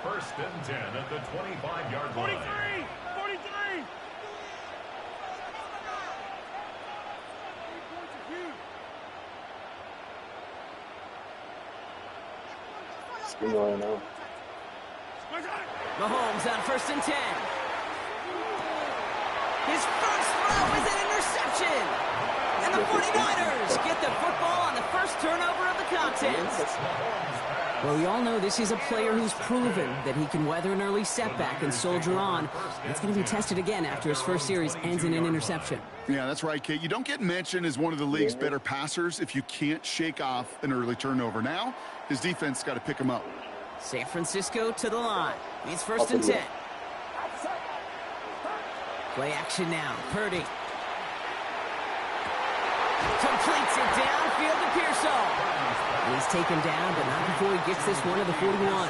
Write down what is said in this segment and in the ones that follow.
First and 10 at the 25-yard line. 43! Right now. Mahomes on first and 10. His first throw is an interception. And the 49ers get the football on the first turnover of the contest. Well, we all know this is a player who's proven that he can weather an early setback and soldier on. It's going to be tested again after his first series ends in an interception. Yeah, that's right, Kate. You don't get mentioned as one of the league's better passers if you can't shake off an early turnover. Now, his defense got to pick him up. San Francisco to the line. It's first and 10. Play action now. Purdy. Completes it downfield to Pearsall. He's taken down, but not before he gets this one to the 41.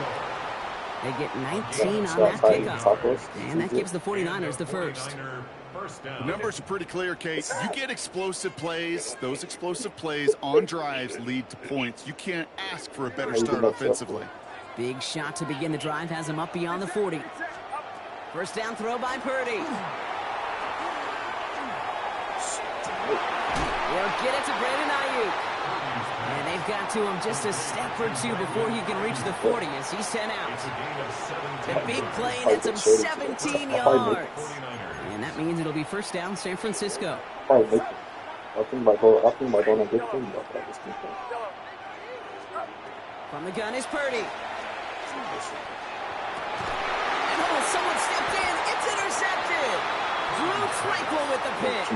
They get 19 on that kickoff. And that gives the 49ers the first. The numbers are pretty clear, Kate. You get explosive plays. Those explosive plays on drives lead to points. You can't ask for a better start offensively. Big shot to begin the drive has him up beyond the 40. First down throw by Purdy. They'll get it to Brandon Ayuk. And they've got to him just a step or two before he can reach the 40 as he's sent out. The big play nets him 17 yards. And that means it'll be first down San Francisco. I think by going a good thing, From the gun is Purdy. And someone stepped in. It's intercepted. Drew Tranquil with the pick.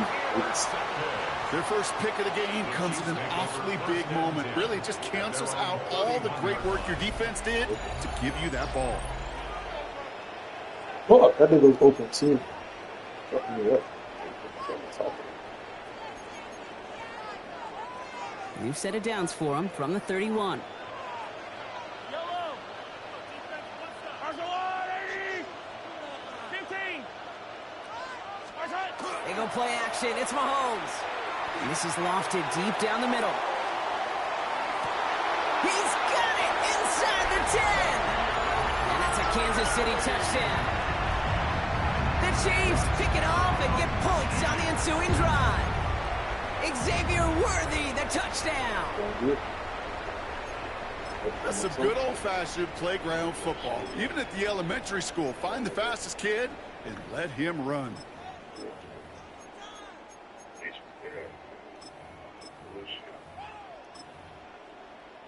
Their first pick of the game comes at an awfully big moment. Really just cancels out all the great work your defense did to give you that ball. Oh, that did look open too. New set of downs for him from the 31. They go play action. It's Mahomes. And this is lofted deep down the middle. He's got it inside the 10. And that's a Kansas City touchdown. The Chiefs pick it off and get points on the ensuing drive. Xavier Worthy, the touchdown. That's some good old-fashioned playground football. Even at the elementary school, find the fastest kid and let him run.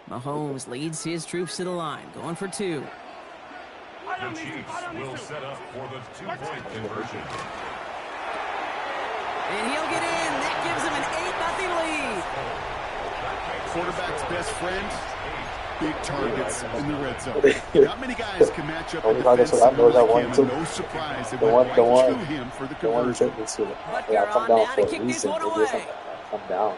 Mahomes leads his troops to the line, going for two. The Chiefs will set up for the two-point conversion. And he'll get in. That gives him an 8-0 lead. Quarterback's best friend, big targets in the red zone. Not many guys can match up a defensive like him, and no surprise they went right to him for the conversion. But they're on now to kick this one away. Come down.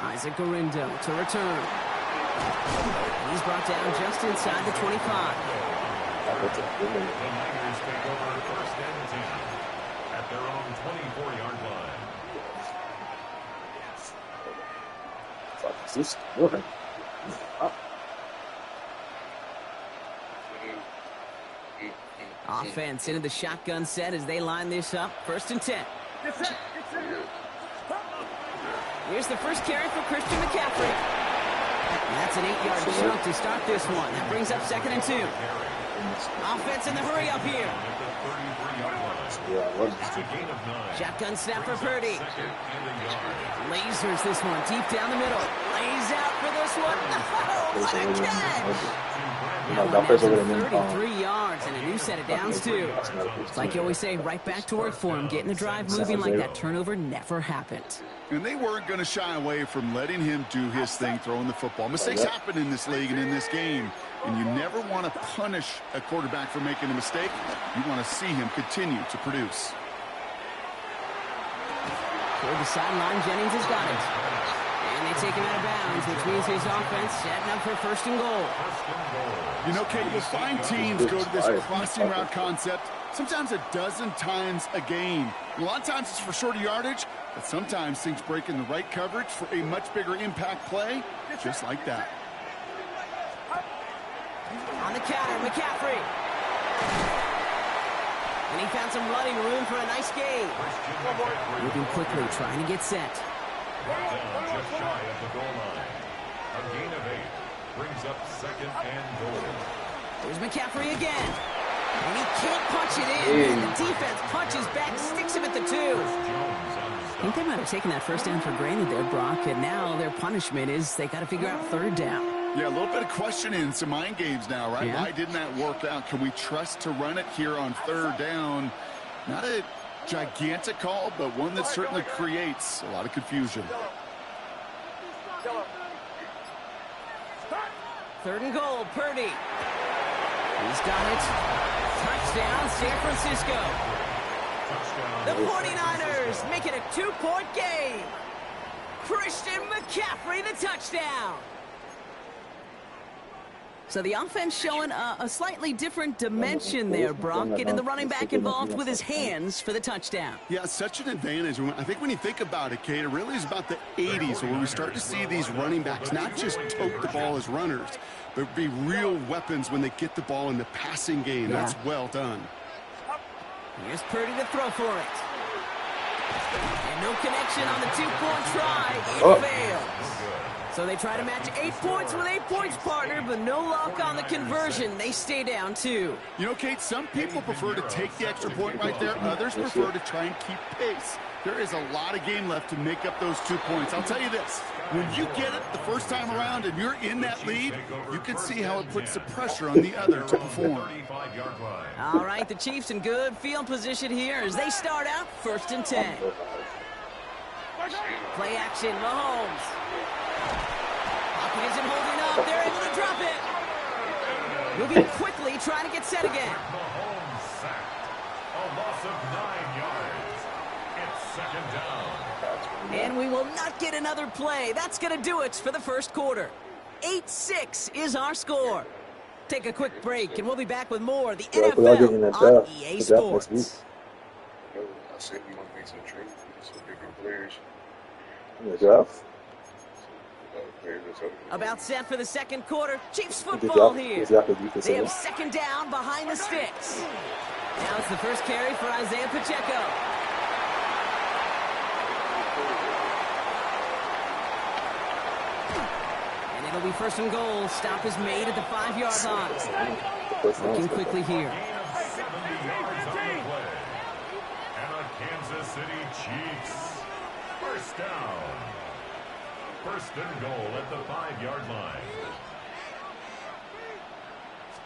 Isaac Gorindo to return. He's brought down just inside the 25. The Niners take over first and 10 at their own 24-yard line. Offense into the shotgun set as they line this up. First and 10. Here's the first carry for Christian McCaffrey. That's an 8-yard chunk to start this one. That brings up second and 2. Offense in the hurry up here. Shotgun snap for Purdy. Lasers this one deep down the middle. Lays out for this one. Oh, what a catch! Now 33 yards and a new set of downs, too. It's like you always say, right back to work for him. Getting the drive moving like that turnover never happened. And they weren't going to shy away from letting him do his thing, throwing the football. Mistakes happen in this league and in this game, and you never want to punish a quarterback for making a mistake. You want to see him continue to produce. Toward the sideline, Jennings has got it. And they take him out of bounds, which means his offense setting up for first and goal. You know, Kate, you'll find teams go to this crossing route concept sometimes a dozen times a game. A lot of times it's for shorter yardage, but sometimes things break in the right coverage for a much bigger impact play, just like that. On the counter, McCaffrey. And he found some running room for a nice gain. Moving quickly, trying to get set. Down just shy of the goal line. A gain of 8 brings up 2nd and goal. There's McCaffrey again. And he can't punch it in. And the defense punches back, sticks him at the 2. I think they might have taken that first down for granted there, Brock. And now their punishment is they got to figure out 3rd down. Yeah, a little bit of questioning, some mind games now, right? Yeah. Why didn't that work out? Can we trust to run it here on 3rd down? Not a gigantic call, but one that certainly creates a lot of confusion. 3rd and goal, Purdy. He's got it. Touchdown, San Francisco. The 49ers make it a 2-point game. Christian McCaffrey, the touchdown. So the offense showing a slightly different dimension there, Brock, getting the running back involved with his hands for the touchdown. Yeah, such an advantage. I think when you think about it, Kate, it really is about the 80s where we start to see these running backs not just tote the ball as runners, but be real weapons when they get the ball in the passing game. Yeah. That's well done. Here's Purdy to throw for it. And no connection on the 2-point try. It fails. So they try to match 8 points with 8 points, partner, but no luck on the conversion. They stay down 2. You know, Kate, some people prefer to take the extra point right there. Others prefer to try and keep pace. There is a lot of game left to make up those 2 points. I'll tell you this, when you get it the first time around and you're in that lead, you can see how it puts the pressure on the other to perform. All right, the Chiefs in good field position here as they start out 1st and 10. Play action, Mahomes. Pocket isn't holding up. They're able to drop it. Moving quickly, trying to get set again. Mahomes sacked. A loss of 9 yards. It's 2nd down. And we will not get another play. That's going to do it for the 1st quarter. 8-6 is our score. Take a quick break, and we'll be back with more of the NFL on EA Sports. I said we want to make some trades with some different players. In the draft? About set for the 2nd quarter. Chiefs football here. They have 2nd down behind the sticks. Now it's the first carry for Isaiah Pacheco. And it'll be 1st and goal. Stop is made at the 5-yard line. Looking quickly here. 70 yards on the play. And a Kansas City Chiefs. 1st down. 1st and goal at the 5-yard line.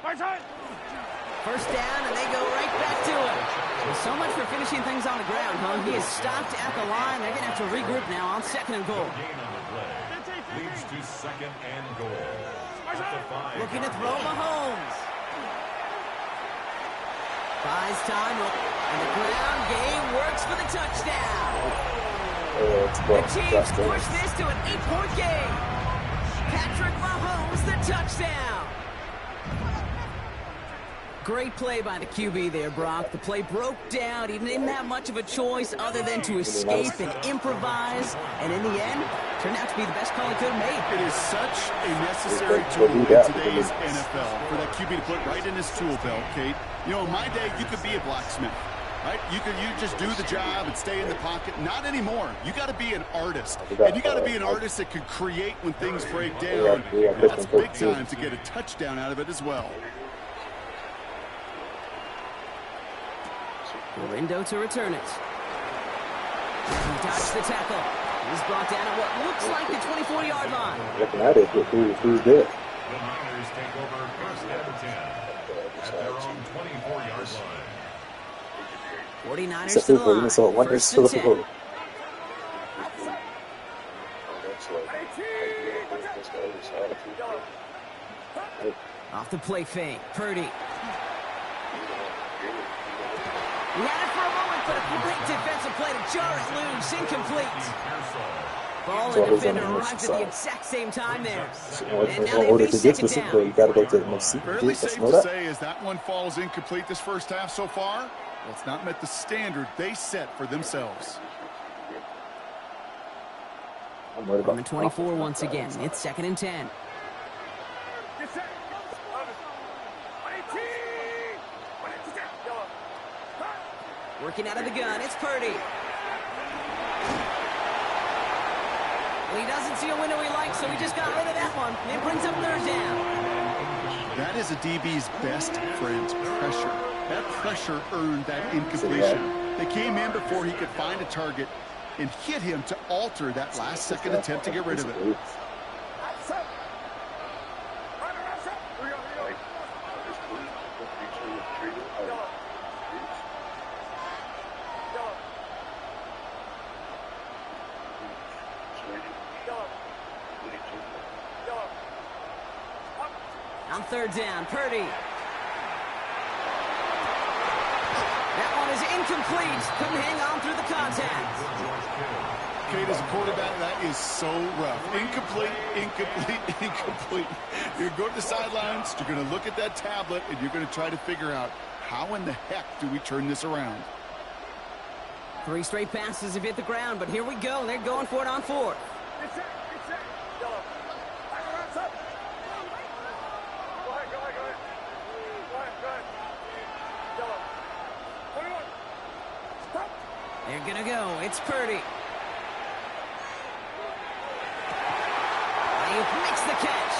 1st down, and they go right back to it. Well, so much for finishing things on the ground, huh? He is stopped at the line. They're going to have to regroup now on 2nd and goal. Gain on the play leads to 2nd and goal. At the 5. Looking to throw Mahomes. Buys time, and the ground game works for the touchdown. The Chiefs push this to an 8-point game. Patrick Mahomes, the touchdown. Great play by the QB there, Brock. The play broke down. He didn't have much of a choice other than to escape and improvise. And in the end, turned out to be the best call he could have made. It is such a necessary tool in today's NFL for that QB to put right in his tool belt, Kate. You know, in my day, you could be a blacksmith. Right? You just do the job and stay in the pocket. Not anymore. You got to be an artist. And you got to be an artist that can create when things break down. And that's big time to get a touchdown out of it as well. Window to return it. He dodged the tackle. He's brought down at what looks like the 24-yard line. Looking at it, who's there? The Niners take over 1st and 10 at their own 24-yard line. 49ers to the line. 1st and 10. Off the play fake. Purdy. He had it for a moment, but a great defensive play to jar it loose. Incomplete. Ball and defender arrived at the exact same time there. And now they face 2nd down. You got to go to the most seat. Fairly safe to say as that one falls incomplete this 1st half so far. Well, it's not met the standard they set for themselves. On the 24 once again. It's 2nd and 10. Working out of the gun, it's Purdy. And he doesn't see a window he likes, so he just got rid of that one. And it brings up third down. That is a DB's best friend, pressure. That pressure earned that incompletion. They came in before he could find a target and hit him to alter that last-second attempt to get rid of it. On third down, Purdy. That one is incomplete. Couldn't hang on through the contact. Kate, as a quarterback, that is so rough. Incomplete, incomplete, incomplete. You're going to the sidelines, you're going to look at that tablet, and you're going to try to figure out how in the heck do we turn this around. 3 straight passes have hit the ground, but here we go. They're going for it on fourth. They're going to go. It's Purdy. He makes the catch.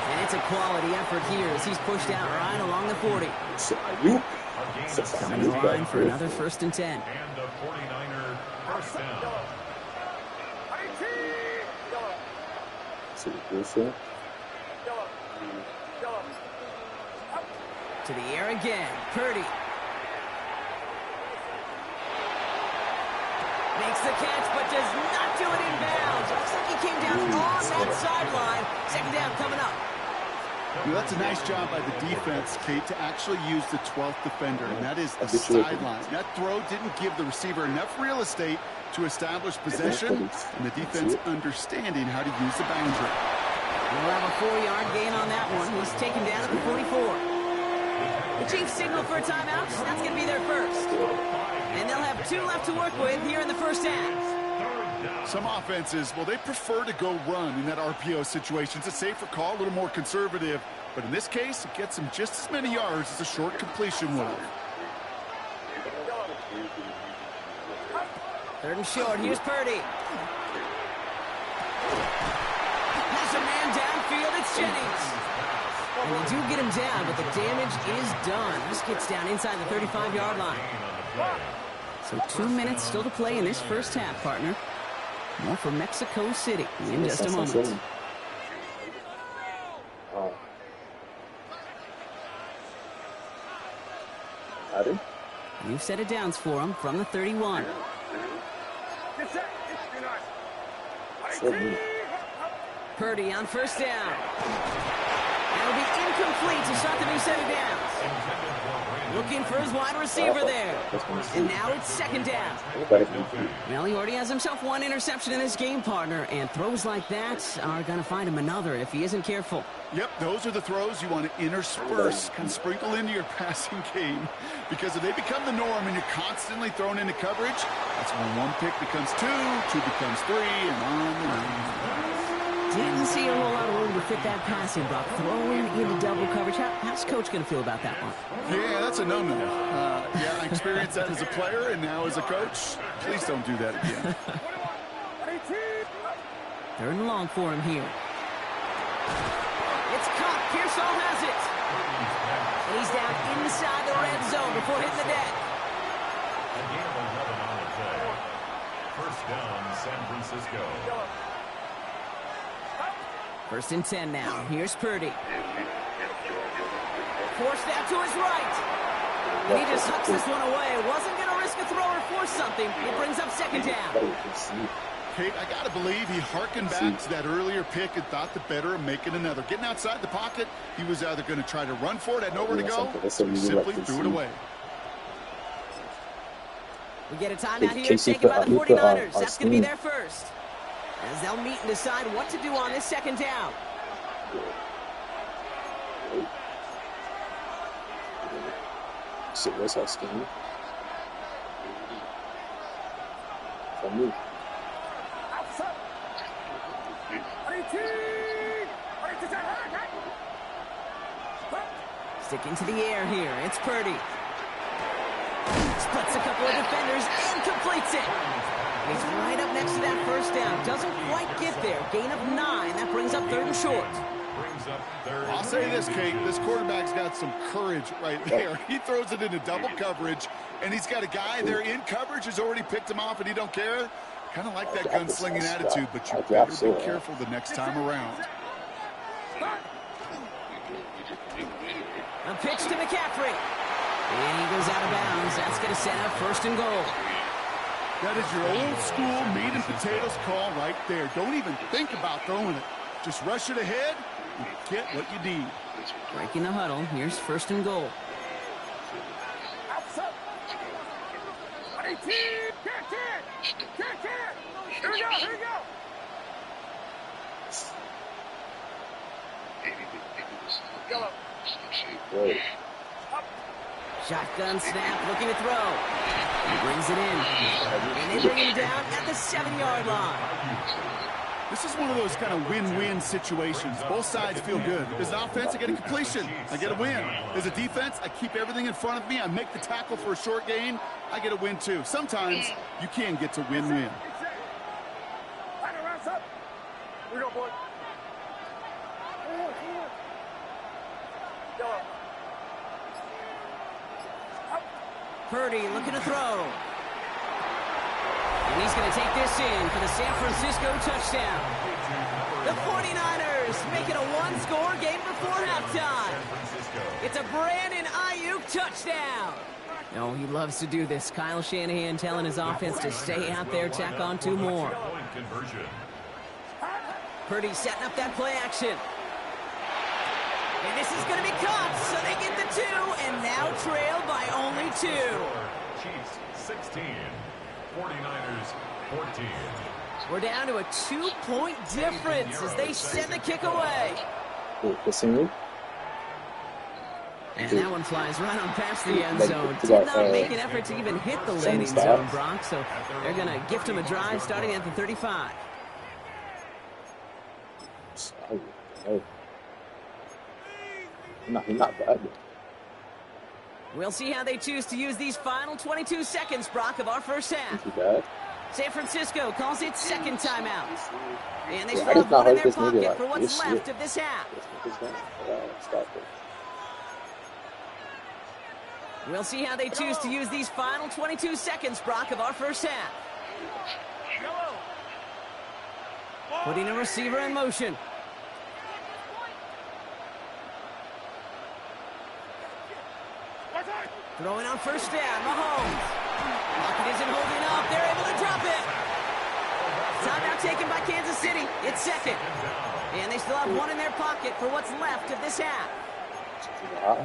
And it's a quality effort here as he's pushed out right along the 40. Coming to the line for another 1st and 10. And the 49er first down. To the air again. Purdy. Makes the catch, but does not do it in bounds. Looks like he came down on that sideline. 2nd down coming up. You know, that's a nice job by the defense, Kate, to actually use the 12th defender, and that is the sideline. That throw didn't give the receiver enough real estate to establish possession, and the defense understanding how to use the boundary. We'll have a 4-yard gain on that one. He's taken down at the 44. The Chiefs signal for a timeout. That's going to be their first. And they'll have 2 left to work with here in the first half. Some offenses, well, they prefer to go run in that RPO situation. It's a safer call, a little more conservative. But in this case, it gets them just as many yards as a short completion will. 3rd and short. Here's Purdy. Has a man downfield. It's Jennings. And they do get him down, but the damage is done. This gets down inside the 35-yard line. So 2 minutes still to play in this first half, partner. More for Mexico City in just a moment. You've set it downs for him from the 31. Purdy on first down. That'll be incomplete to start the new set of downs. Looking for his wide receiver there. And now it's 2nd down. Well, he already has himself 1 interception in this game, partner. And throws like that are going to find him another if he isn't careful. Yep, those are the throws you want to intersperse and sprinkle into your passing game. Because if they become the norm and you're constantly thrown into coverage, that's when 1 pick becomes 2, 2 becomes 3, and on and on. Didn't see a whole lot of room to fit that passing block. Throwing into double coverage. How's Coach going to feel about that one? Yeah, that's a no-no. Yeah, I experienced that as a player and now as a coach. Please don't do that again. 3rd and long for him here. It's caught. Pearsall has it. And he's down inside the red zone before hitting the deck. A gain of 11 on the play. First down, San Francisco. 1st and 10 now. Here's Purdy. Forced out to his right. And he just hucks this one away. Wasn't going to risk a throw or force something. It brings up 2nd down. Kate, I got to believe he harkened back to that earlier pick and thought the better of making another. Getting outside the pocket, he was either going to try to run for it, had nowhere to go, so he simply threw it away. We get a timeout here taken by the 49ers. That's going to be their first. As they'll meet and decide what to do on this 2nd down. So what's asking me? For me. Sticking to the air here. It's Purdy. Splits a couple of defenders and completes it. He's right up next to that first down. Doesn't quite get there. Gain of 9. That brings up 3rd and short. I'll say this, Kate. This quarterback's got some courage right there. He throws it into double coverage, and he's got a guy there in coverage who's already picked him off, and he don't care. Kind of like that gunslinging attitude, but you better be careful the next time around. A pitch to McCaffrey. And he goes out of bounds. That's going to set up 1st and goal. That is your old school meat and potatoes call right there. Don't even think about throwing it. Just rush it ahead and get what you need. Breaking the huddle. Here's 1st and goal. Here we go. Right. Shotgun snap, looking to throw. He brings it in. And they bring him down at the 7-yard line. This is one of those kind of win-win situations. Both sides feel good. As an offense, I get a completion. I get a win. As a defense, I keep everything in front of me. I make the tackle for a short gain. I get a win, too. Sometimes you can get to win-win. Here we go, boy. Purdy looking to throw. And he's going to take this in for the San Francisco touchdown. The 49ers make it a one-score game before halftime. It's a Brandon Ayuk touchdown. Oh, he loves to do this. Kyle Shanahan telling his offense to stay out there, tack on 2 more. Purdy setting up that play action. And this is going to be caught, so they get the 2, and now trail by only 2. Chiefs 16, 49ers 14. We're down to a 2-point difference as they send the kick away. And that one flies right on past the end zone. Did not make an effort to even hit the landing zone, Brock, so they're going to gift him a drive starting at the 35. Not bad. We'll see how they choose to use these final 22 seconds, Brock, of our first half. Not too bad. San Francisco calls it second timeout. And they still have one in their pocket for what's left of this half. We'll see how they choose to use these final 22 seconds, Brock, of our first half. Putting a receiver in motion. Throwing on first down, Mahomes. Pocket isn't holding up. They're able to drop it. Timeout taken by Kansas City. It's second. And they still have one in their pocket for what's left of this half.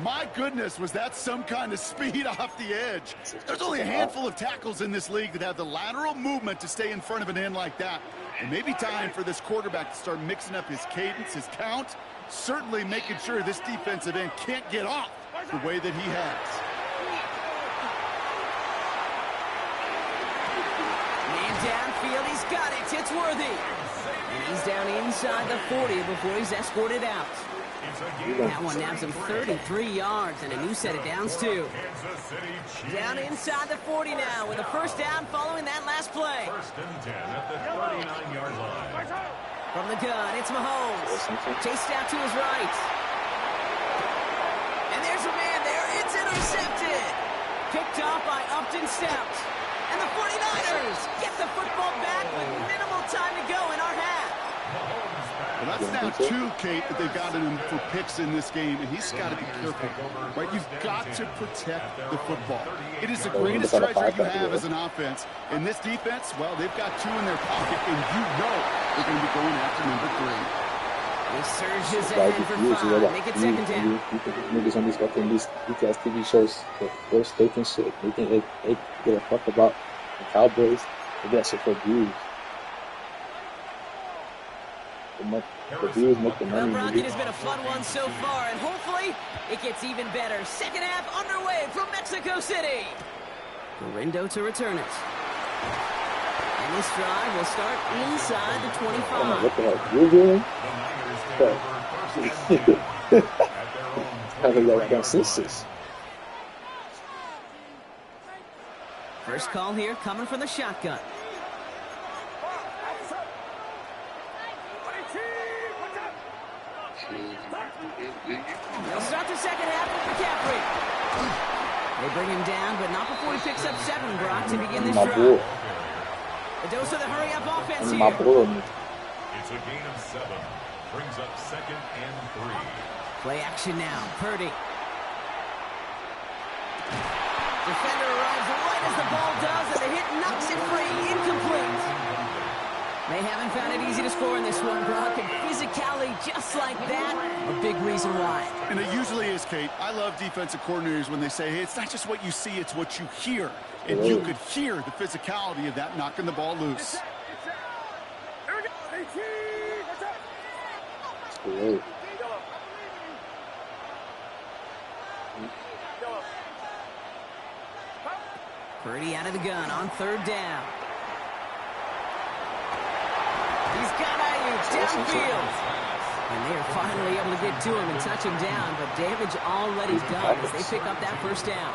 My goodness, was that some kind of speed off the edge. There's only a handful of tackles in this league that have the lateral movement to stay in front of an end like that. It may be time for this quarterback to start mixing up his cadence, his count, certainly making sure this defensive end can't get off the way that he has. Man downfield, he's got it. It's Worthy. And he's down inside the 40 before he's escorted out. That one nabs him 33 yards and a new set of downs, too. Down inside the 40 now with a first down following that last play. First and 10 at the 49-yard line. From the gun, it's Mahomes. Chased out to his right. And there's a man there. It's intercepted. Picked off by Upton Stout. And the 49ers get the football back with minimal time to go in our half. Well, that's now 2, Kate, that they've gotten him for picks in this game, and he's got to be careful, right? You've got to protect the football. It is the greatest treasure you have as an offense. And this defense, well, they've got 2 in their pocket, and you know they're going to be going after number 3. He surges ahead for 5. Make it second down. Niggas on these fucking these TV shows, they're staking shit. They think they give a fuck about the Cowboys. They get shit for views. The views make the money. Well, Brock, it has been a fun one so far, and hopefully it gets even better. Second half underway from Mexico City. Gorindo to return it. And this drive will start inside the 25. What the heck? You're doing? Having that consensus. First call here coming from the shotgun. They'll start the second half with McCaffrey. They bring him down, but not before he picks up 7, Brock, to begin this drive. The dose of the hurry-up offense here. It's a gain of 7. Brings up 2nd and 3. Play action now. Purdy. Defender arrives right as the ball does, and the hit knocks it free. Incomplete. They haven't found it easy to score in this one, Brock, and physicality just like that, a big reason why. And it usually is, Kate. I love defensive coordinators when they say, hey, it's not just what you see, it's what you hear. And you could hear the physicality of that knocking the ball loose. Purdy out of the gun on 3rd down. He's got Ayuk downfield. And they are finally able to get to him and touch him down, but damage already done as they pick up that 1st down.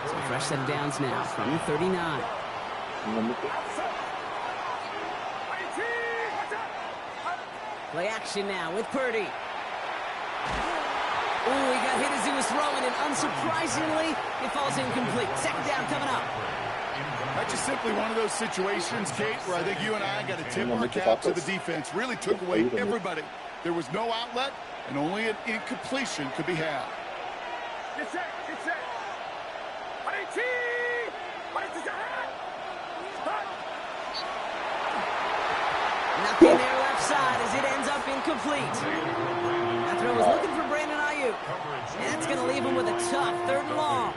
So fresh set of downs now from the 39. Play action now with Purdy. Ooh, he got hit as he was throwing, and unsurprisingly, it falls incomplete. 2nd down coming up. That's just simply one of those situations, Kate, where I think you and I got to tip our cap to the defense. Really took away everybody. There was no outlet, and only an incompletion could be had. Nothing there left side as it ends up incomplete. That throw was looking for Brandon Ayuk. And that's going to leave him with a tough 3rd and long.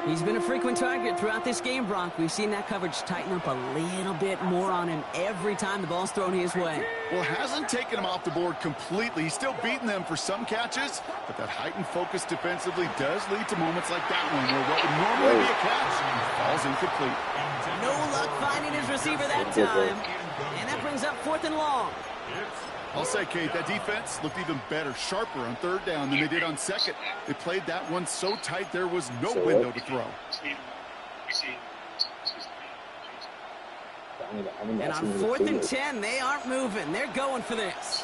He's been a frequent target throughout this game, Brock. We've seen that coverage tighten up a little bit more on him every time the ball's thrown his way. Well, hasn't taken him off the board completely. He's still beating them for some catches, but that heightened focus defensively does lead to moments like that one where what would normally be a catch falls incomplete. No luck finding his receiver that time. And that brings up 4th and long. I'll say, Kate, that defense looked even better, sharper on 3rd down than they did on 2nd. They played that one so tight there was no window to throw. And on 4th and 10, they aren't moving. They're going for this.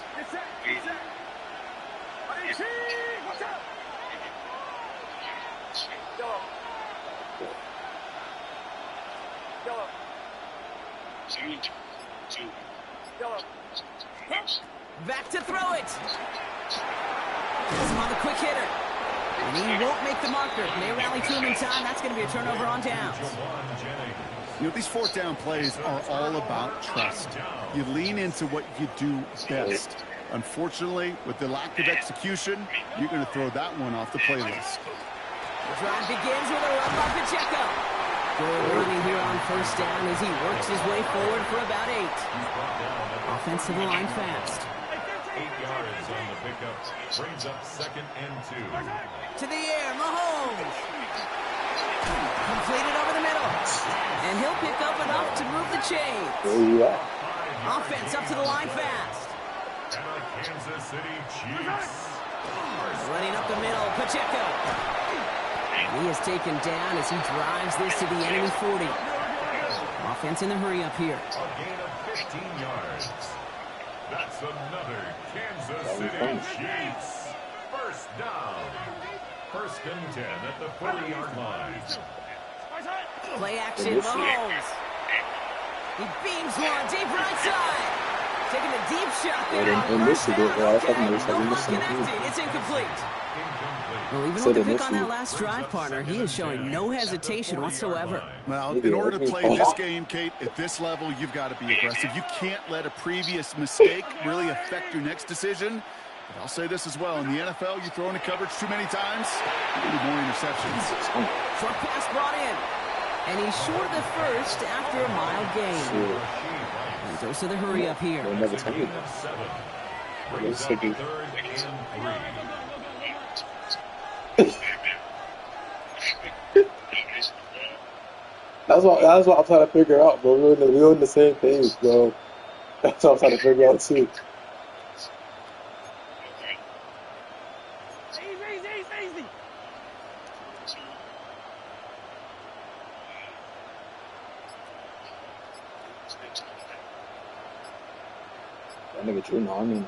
Back to throw it. Puts him on the quick hitter. And he won't make the marker. And they rally to him in time. That's going to be a turnover on downs. You know, these 4th down plays are all about trust. You lean into what you do best. Unfortunately, with the lack of execution, you're going to throw that one off the playlist. The drive begins with a run by Pacheco. Good early here on 1st down as he works his way forward for about 8. Offensive line fast. 8 yards on the pickup. Brings up 2nd and 2. To the air, Mahomes. Completed over the middle. And he'll pick up enough to move the chains. Offense up to the line fast. And the Kansas City Chiefs. Running up the middle, Pacheco. He is taken down as he drives this to the enemy 40. Offense in the hurry up here. A gain of 15 yards. That's another Kansas City Chiefs. 1st down. 1st and 10 at the 40-yard line. Play action, Mahomes. He beams one deep right side. Taking a deep shot there on 1st down. No one connected. It's incomplete. Well, even with the pick on that last drive, partner, he is showing no hesitation whatsoever. Well, in order to play this game, Kate, at this level, you've got to be aggressive. You can't let a previous mistake really affect your next decision. But I'll say this as well. In the NFL, you throw into coverage too many times, you need more interceptions. Short pass brought in. And he's short of the 1st after a mild gain. And goes to the hurry up here. Never tell you that. That's what I'm trying to figure out, bro. We're doing the same things, bro. That's what I'm trying to figure out too. Easy. That nigga Drew Norman.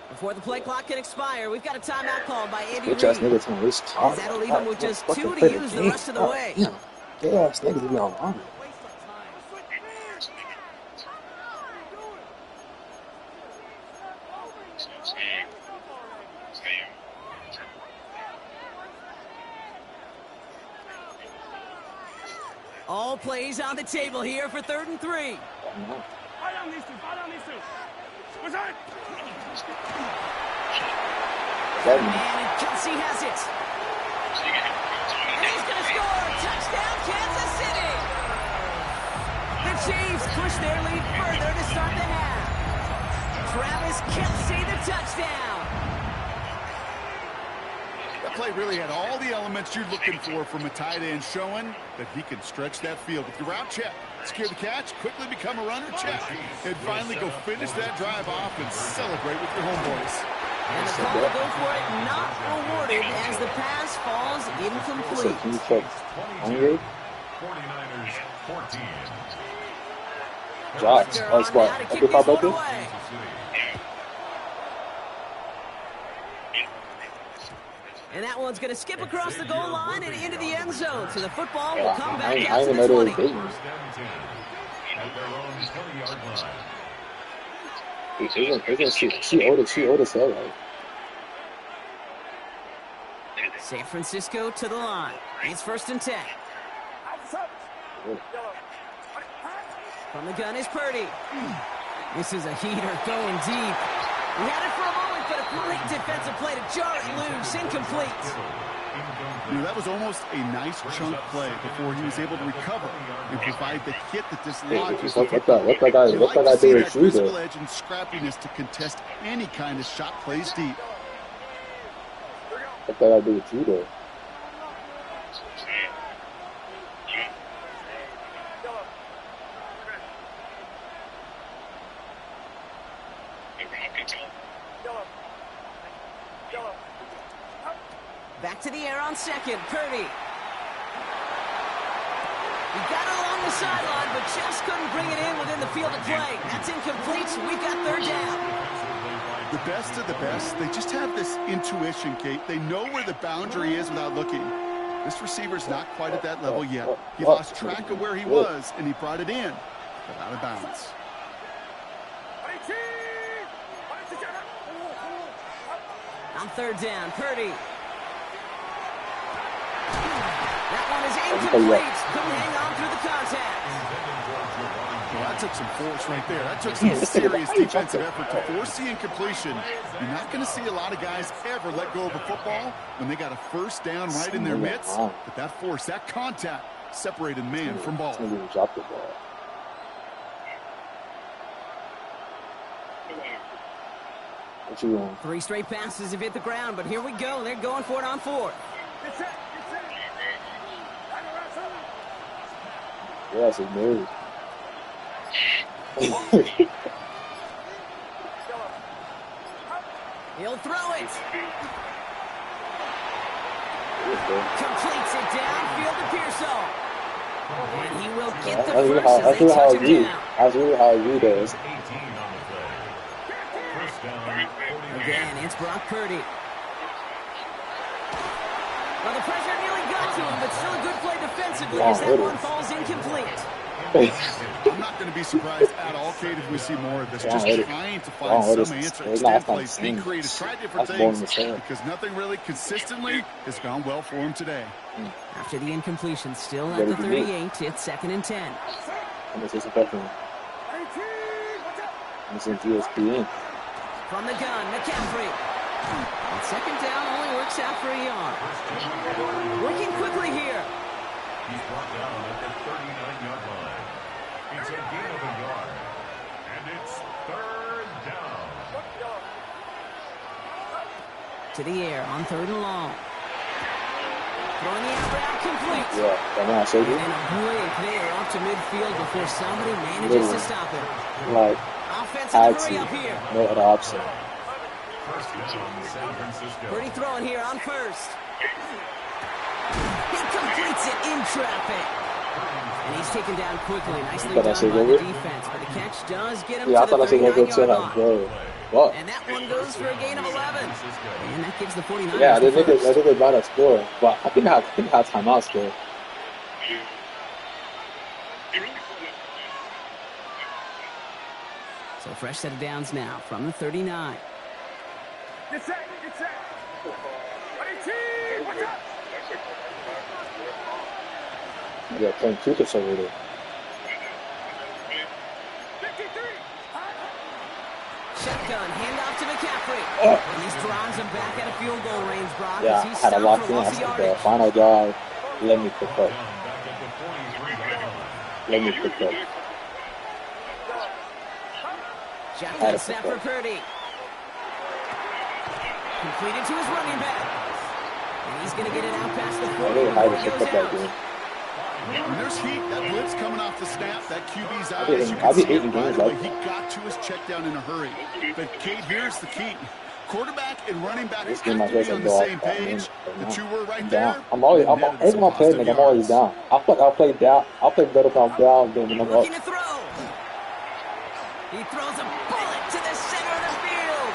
Before the play clock can expire, we've got a timeout called by Andy Reid. Bitch ass nigga telling this As that'll leave him with just 2 to use the rest of the way. Yeah, gay ass niggas be on army. All plays on the table here for 3rd and 3. Fight on these two. What's that? And Kelsey has it. And he's going to score. Touchdown, Kansas City. The Chiefs push their lead further to start the half. Travis Kelsey, the touchdown. That play really had all the elements you're looking for from a tight end, showing that he can stretch that field with the route check, secure the catch, quickly become a runner check, and finally go finish that drive off and celebrate with your homeboys. And the call to go for it not rewarded as the pass falls incomplete. Can you check? 22, 49ers 14. Josh, oh, squad. Okay, pop up there. And that one's going to skip across the goal line and into the end zone. So the football will come back I out to didn't the know they 20. was dating. At their own 20-yard line. She old as hell, right? San Francisco to the line. It's 1st and 10. From the gun is Purdy. This is a heater going deep. He had it for a moment, but a great defensive play to jar it loose. Incomplete. You know, that was almost a nice chunk play before he was able to recover and provide the hit that dislodges the football. What that guy do with Drew physical there? edge and scrappiness to contest any kind of shot plays deep. What that guy do with Drew there? Back to the air on 2nd. Purdy. He got it along the sideline, but just couldn't bring it in within the field of play. That's incomplete, so we've got 3rd down. The best of the best, they just have this intuition, Kate. They know where the boundary is without looking. This receiver's not quite at that level yet. He lost track of where he was, and he brought it in, but out of bounds. On 3rd down, Purdy. That one is incomplete. Couldn't hang on through the contact. Well, that took some force right there. That took some serious defensive effort to force the incompletion. You're not going to see a lot of guys ever let go of a football when they got a 1st down right in their midst. But that force, that contact, separated man from ball. Drop the ball. What you want? 3 straight passes have hit the ground, but here we go. They're going for it on 4th. Yes, it's married. He'll throw it. Completes it downfield to Pearsall. And he will get the first as they touch him down. That's really how you does. Again, it's Brock Purdy. Well, the pressure nearly got to him, but still a good play defensively as that one falls incomplete. I'm not going to be surprised at all, Kate, if we see more of this. Just trying to find some answer. Extend plays, be creative, try different things, because nothing really consistently has gone well for him today. After the incompletion, still at the 38, it's 2nd and 10. And this is a better one. This is GSPN. From the gun, McCaffrey. And 2nd down only works out for a yard. Working quickly here. He's brought down at the 39-yard line. It's a gain of a yard. And it's 3rd down. To the air on 3rd and long. Throwing the out route complete. Yeah, that man showed you. And a brilliant clear up to midfield before somebody manages to stop it. Like, defense in Had a hurry to. up here. No other option. First down, San Francisco. Pretty throwing here on first. He completes it in traffic. And he's taken down quickly. Nicely Thought I done said by the over? defense. But the catch does get him Yeah, I to the thought I said go 39-yard to line. bro. What? And that one goes for a gain of 11. And that gives the 49ers Yeah, the they first. think about a score, but I think I had timeout still. So fresh set of downs now from the 39. Get set, get set. 18, watch out. Yeah, playing Kukas over there. 53. Shotgun, handoff to McCaffrey. Oh. And this drives him back at a field goal range, Brock. Yeah, as he's I had a stopped locked for in. I loss of said the yardage. final drive, let me pick up. Back at the 43-yard line. Let me pick up. Shotgun snap for Purdy. Completed to his running back. And he's going to get it out past the I 40 really before hide to he pick goes up that out. game. When there's heat, that blitz coming off the snap, that QB's eyes, be- you I'll can be see it eating right games away. like He got to his check down in a hurry. But, Kate, here's the key. Quarterback and running back This have game to might as be well on go the off same that game page. right The now. two were right I'm there. down. I'm always, Netted every some time I play, positive nigga, I'm always yards. down. I'll play down. I'll play better if I'm down than when I'm up. Looking to throw. He throws a bullet to the center of the field.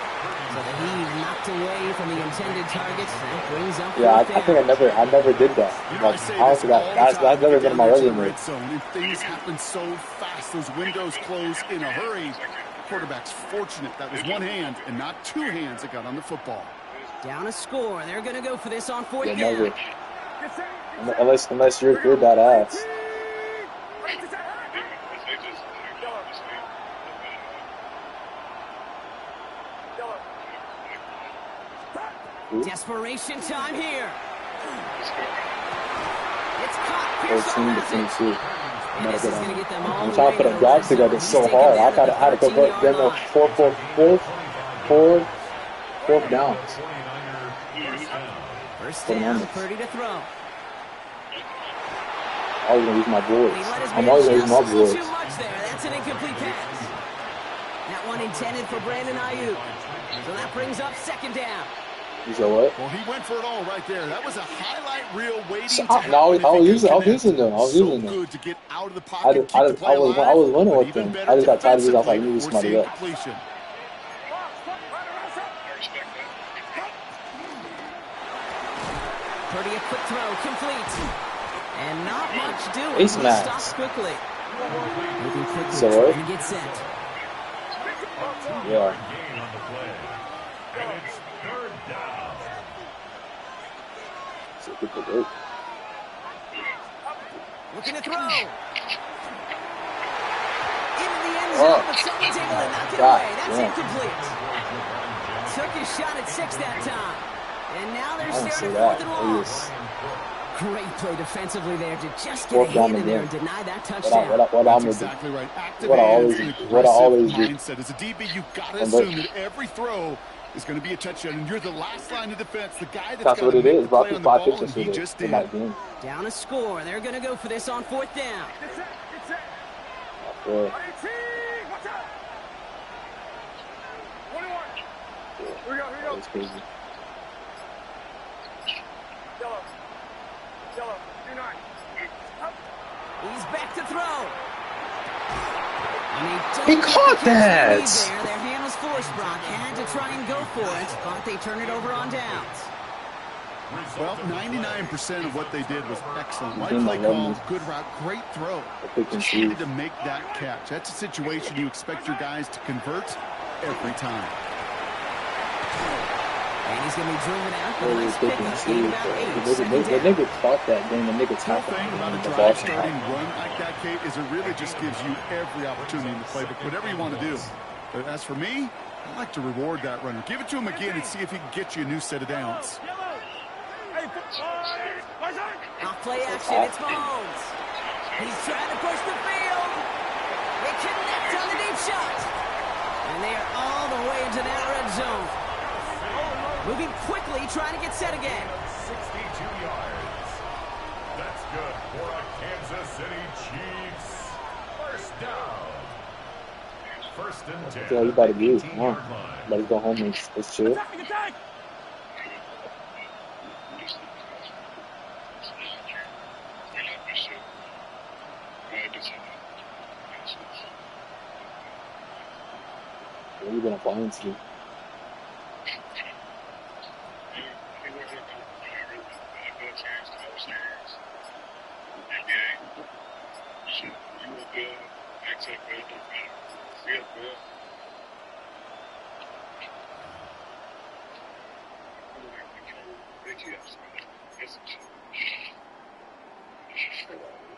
So the heave knocked away from the intended targets. That brings up Yeah, I fourth think down. I never did that. You know, I Like, say honestly, this all the that's time. never You been get in my down there to the resume. red zone, and things happen so fast. Those windows close in a hurry. The quarterback's fortunate that was one hand and not two hands that got on the football. Down a score. They're going to go for this on fourth Yeah, down. never. Get set, get set. Unless you're that ass. 18. Right to set. Yellow. Yellow. Desperation time here. It's caught. Pearson 14 to has it. 22. And this is going to get them all I'm the trying way to put to a the drive red zone. together He's so taken hard. down I had to go 13-yard them line. fourth downs. First down, 49ers. Purdy to throw. I'm always gonna use my boys. He let his I'm man always gonna just use my a little boys. too much there. That's an incomplete pass. That one intended for Brandon Ayuk. So that brings up second down. You said what? Well, he went for it all right there. That was a highlight reel waiting So, to happen. no, if I he was could using connect. them. I was So using them. good to get out of the I pocket, keep the play alive. was winning but with even them. better I just got tired of using. I was like, defensively, use somebody forcing else. completion. Purdy a quick throw, complete. And not much doing. Ace He max. stops quickly. Moving quickly, So what? trying to get set. Yeah. Gain on the play. And it's third down. So people do. Looking to throw. Into the end zone, but someone's able to knock it God, away. That's yeah. incomplete. Took his shot at 6 that time. And now they're I didn't staring say at that. 4th and long. It was Great play defensively there to just get Fourth a down hand in there again. and deny that what touchdown. I'm That's gonna do. exactly right. Active What I hands always and do. What I always aggressive do. mindset. As a DB, you've got to Convert. assume that every throw is going to be a touchdown, and you're the last line of defense, the guy that's That's got what to it make is. the Bro, play on the five ball, pictures and he for just the did. night game. Down a score. They're going to go for this on 4th down. Get set, get set. Yeah. 18, watch out. 21. Here we go, here we go. That's crazy. Yellow. Yellow. 29. Up. He's back to throw. And He don't caught get the that! catch they need there. Their hand was forced, Brock. Had to try and go for it, but they turn it over on downs. Well, 99% of what they did was excellent. Right Game play 11. call, good route, great throw. They can Just see. needed to make that catch. That's a situation you expect your guys to convert every time. And he's going to be driven out. But a They nice can pickup. see. Gain about 8. The Second down. nigga caught that game. The nigga The tapped thing about a the drive Boston starting hop. run like that, Kate, is it really just gives you every opportunity in the playbook, whatever you want to do. But as for me, I like to reward that runner. Give it to him again and see if he can get you a new set of downs. Yellow. Hey, my side. Off play action. It's Mahomes. He's trying to push the field. They connect on the deep shot. And they are all the way into that red zone. Moving quickly, trying to get set again. 62 yards. That's good for a Kansas City Chiefs. First down. First and 10. That's all you about to do. Come 18-yard on. line. Better go home and let's chill. Attack, attack! What have you been applying to?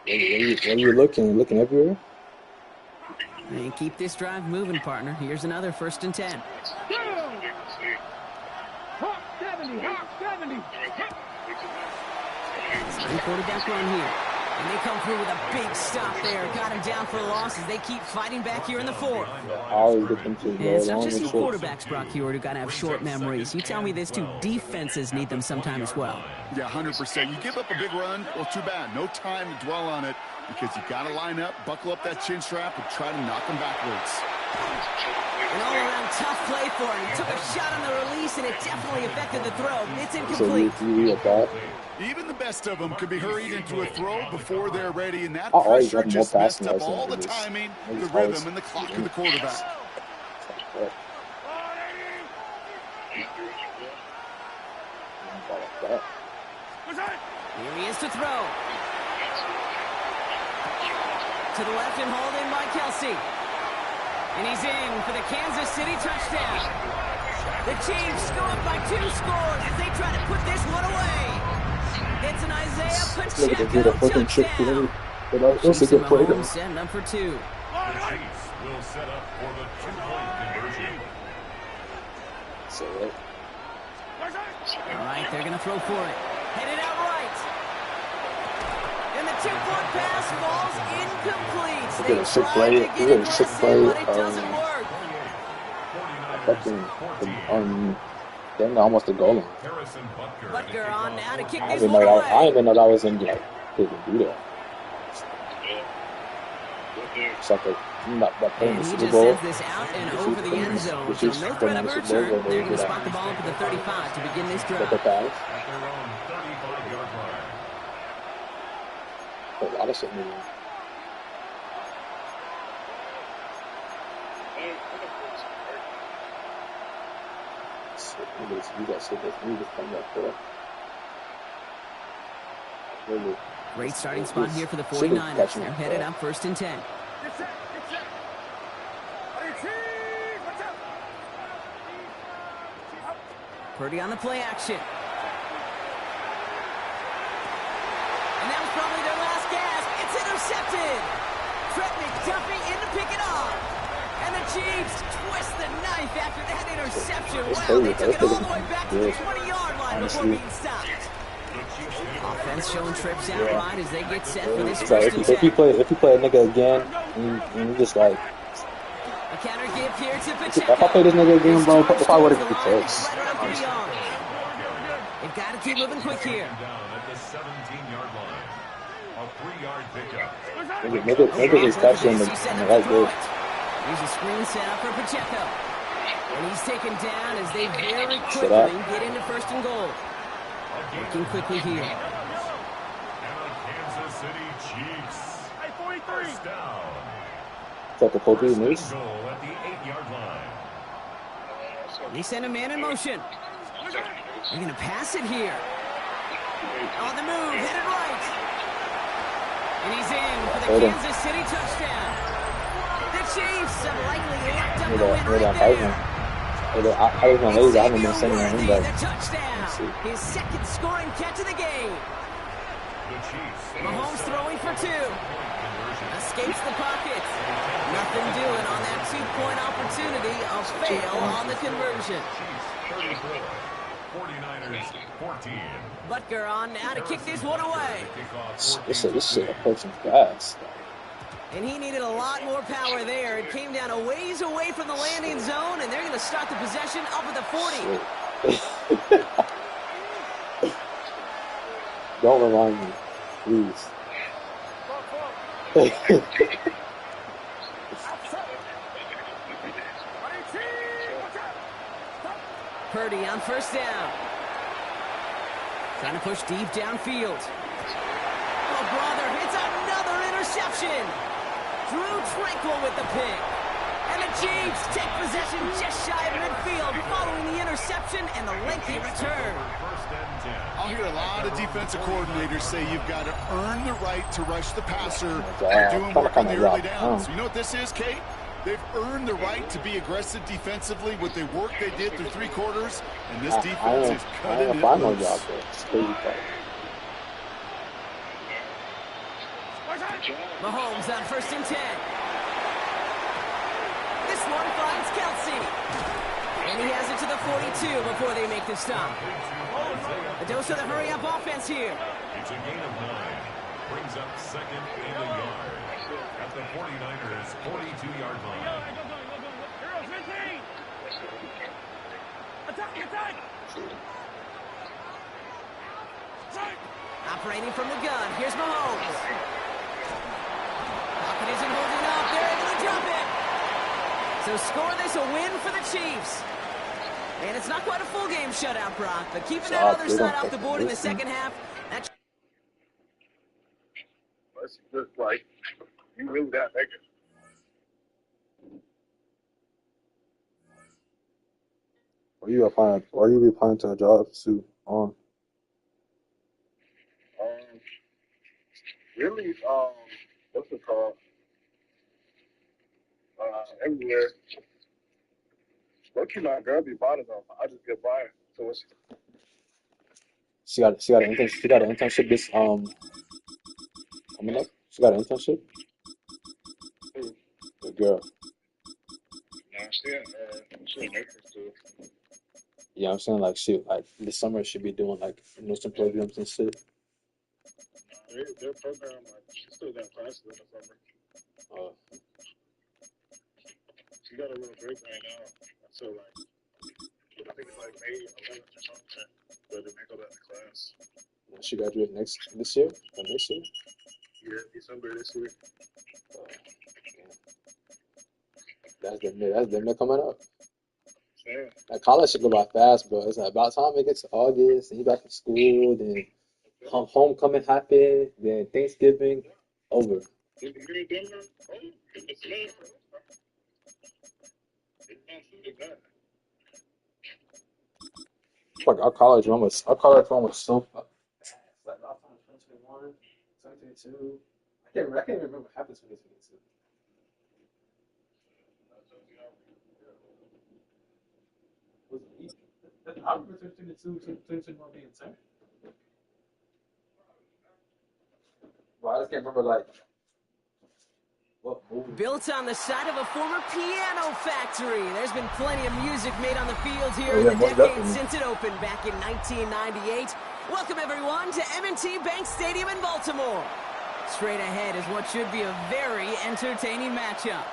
Where are you looking? Looking everywhere? And keep this drive moving, partner. Here's another first and 10. Hawk 70, Hawk 70. Starting quarterback run here. And they come through with a big stop there. Got him down for a loss as they keep fighting back here in the fourth. I always get them to And go it's not long just and you short. quarterbacks, Brock Hewitt, who got to have short memories. You tell me this too. Defenses need them sometime as well. Yeah, 100%. You give up a big run, well, too bad. No time to dwell on it because you got to line up, buckle up that chin strap, and try to knock them backwards. An all-around tough play for him. He took a shot on the release, and it definitely affected the throw. It's So incomplete. you at that? Even the best of them could be hurried into a throw before they're ready, and that I always pressure have more just messed passing up yards all than the this. timing, I the just always- rhythm, and the clock of the quarterback. Here he is to throw. To the left and hauled in by Kelsey. And he's in for the Kansas City touchdown. The Chiefs go up by 2 scores as they try to put this one away. It's an Isaiah Look at the Pacheco fucking trick play. touchdown. But that was a Chiefs good and play though. Mahomes setting up for 2. The Chiefs will set up for the 2-point conversion. So, right. All right, they're going to throw for it. Headed out right. And the 2-point pass falls incomplete. Look They at a sick tried play. to Look get at a sick aggressive, play. but it doesn't work. Fucking, then almost a goal line. Harrison Butker. Butker on now to kick I this didn't one know away. that. I didn't even know that was in like couldn't do that. It's like that playing And the he Super just Bowl. sends this out and over the end zone. So no threat of a return. They're going to spot the ball up at the 35 to begin this But the drive. pass, At their own 35-yard line. a lot of shit moving. You got shit that's new that's coming up for. Really. Great starting spot here for the Should've 49ers. catching They're it, headed bro. up first and 10. Get set, get set. Hey, Chiefs, watch out. Purdy on the play action. And that was probably their last gasp. It's intercepted. Trent McDuffie in to pick it off. And the Chiefs twist the knife after that interception. Wow, they took it all the way back to the 20-yard line before being stopped. Offense showing trips out wide as they get set for this It's like first and if you 10. play a nigga again, and you just like, A counter give here to if Pacheco. I play this nigga again, bro, His if I would charge have been towards close. the line, right around 3 yards. They've got to keep moving quick here. Down at the 17-yard line. A 3-yard pickup. Maybe his touchdown is right good. Here's a screen set up for Pacheco. And he's taken down as they very Set up. quickly get into first and goal. Working quickly here. And the Kansas City Chiefs. Hey, 43. First down. Is that the Kobe First news? and goal at the 8-yard line. They send a man in motion. They're going to pass it here. On the move, headed right. And he's in for the Hold him. Kansas City touchdown. The Chiefs have likely locked up Look the at win that, look at right that there. I was gonna lazy. I haven't been sending him Worthy, back. the touchdown. see. His second scoring catch of the game. The Chiefs. Mahomes throwing for 2. Escapes the pocket. Nothing doing on that 2-point opportunity. A fail on the conversion. Chiefs 34. 49ers 14. Butker on now to kick this one away. This shit approaching fast. And he needed a lot more power there. It came down a ways away from the landing zone, and they're going to start the possession up at the 40. Don't remind me, please. Purdy on first down. Trying to push deep downfield. Oh, brother, it's another interception. Drew Tranquil with the pick. And the Chiefs take possession just shy of midfield following the interception and the lengthy return. I'll hear a lot of defensive coordinators say you've got to earn the right to rush the passer and doing work on the early downs. You know what this is, Kate? They've earned the right to be aggressive defensively with the work they did through 3 quarters, and this defense is cutting it loose. Mahomes on first and 10. This one finds Kelsey. And he has it to the 42 before they make the stop. A dose of the hurry-up offense here. It's a gain of 9. Brings up second and a yard. At the 49ers' 42-yard line. Attack! Operating from the gun. Here's Mahomes. Pocket isn't holding up. They're able to drop it. So score this a win for the Chiefs. And it's not quite a full game shutout, Brock, but keeping that other side off the board in the second half. That's just like, you really that negative. Are you applying to a job too? Really, what's it called? Everywhere. Lucky my girl be buying them. I just get buying. So it's She got an internship this coming up. She got an internship. The girl. she in Naples too. Yeah, I'm saying like this summer she be doing like nursing programs and shit. Their program, like, she still got classes in the summer. She got a little break right now. So, like, I think it's like May 11th or something. But they may go back to class. She graduates this year or next year? Yeah, December this year. That's the coming up. Yeah. Like college should go by fast, bro. It's like about time it gets to August and you back to school, then homecoming happen, then Thanksgiving over. You're in Denver? Oh, it's late. Like our college run was so fast. Like last time 2021, 2022. I can't even remember what happened 2022. Was it? I remember 2022, 2021 being insane. But I just can't remember like what movie. built on the side of a former piano factory. There's been plenty of music made on the field here in the decade since it opened back in 1998. Welcome, everyone, to M&T Bank Stadium in Baltimore. Straight ahead is what should be a very entertaining matchup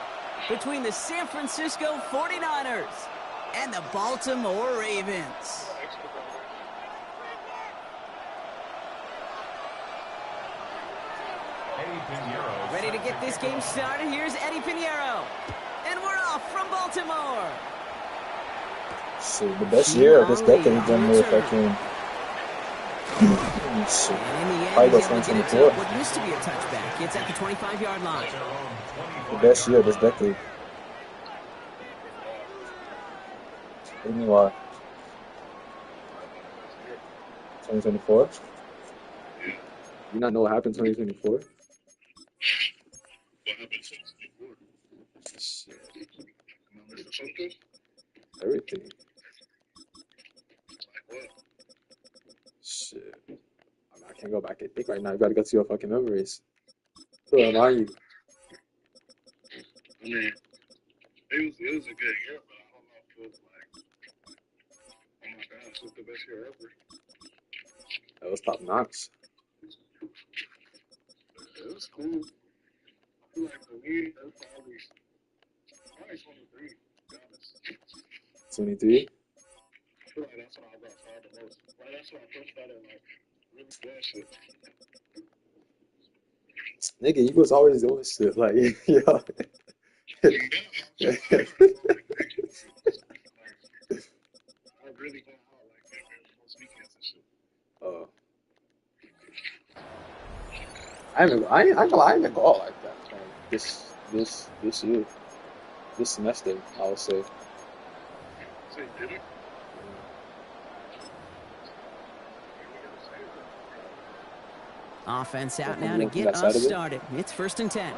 between the San Francisco 49ers and the Baltimore Ravens. Ready to get this game started. Here's Eddie Pinheiro. And we're off from Baltimore. So the best year of this decade done with fucking. And in the end, he's able to get it to what used to be a touchback. It's at the 25-yard line. The best year of this decade. What do you mean why? 2024? You not know what happened in 2024? Shit. Everything. Shit. I can't go back and think right now. You gotta go to your fucking memories. Who am I? You? I mean, it was a good year, but I don't know if it was like, oh my God, this was the best year ever. That was top notch. It was cool. I feel like for me, it was probably 23, to be honest. 23? I feel like that's when I got tired the most. Like, that's when I first started, like, really doing shit. Nigga, you was always doing shit. Like, yo. I really I ain't gonna go out like that. This year, this semester, I would say. So you did it? Offense out now to get us started. It's 1st and 10.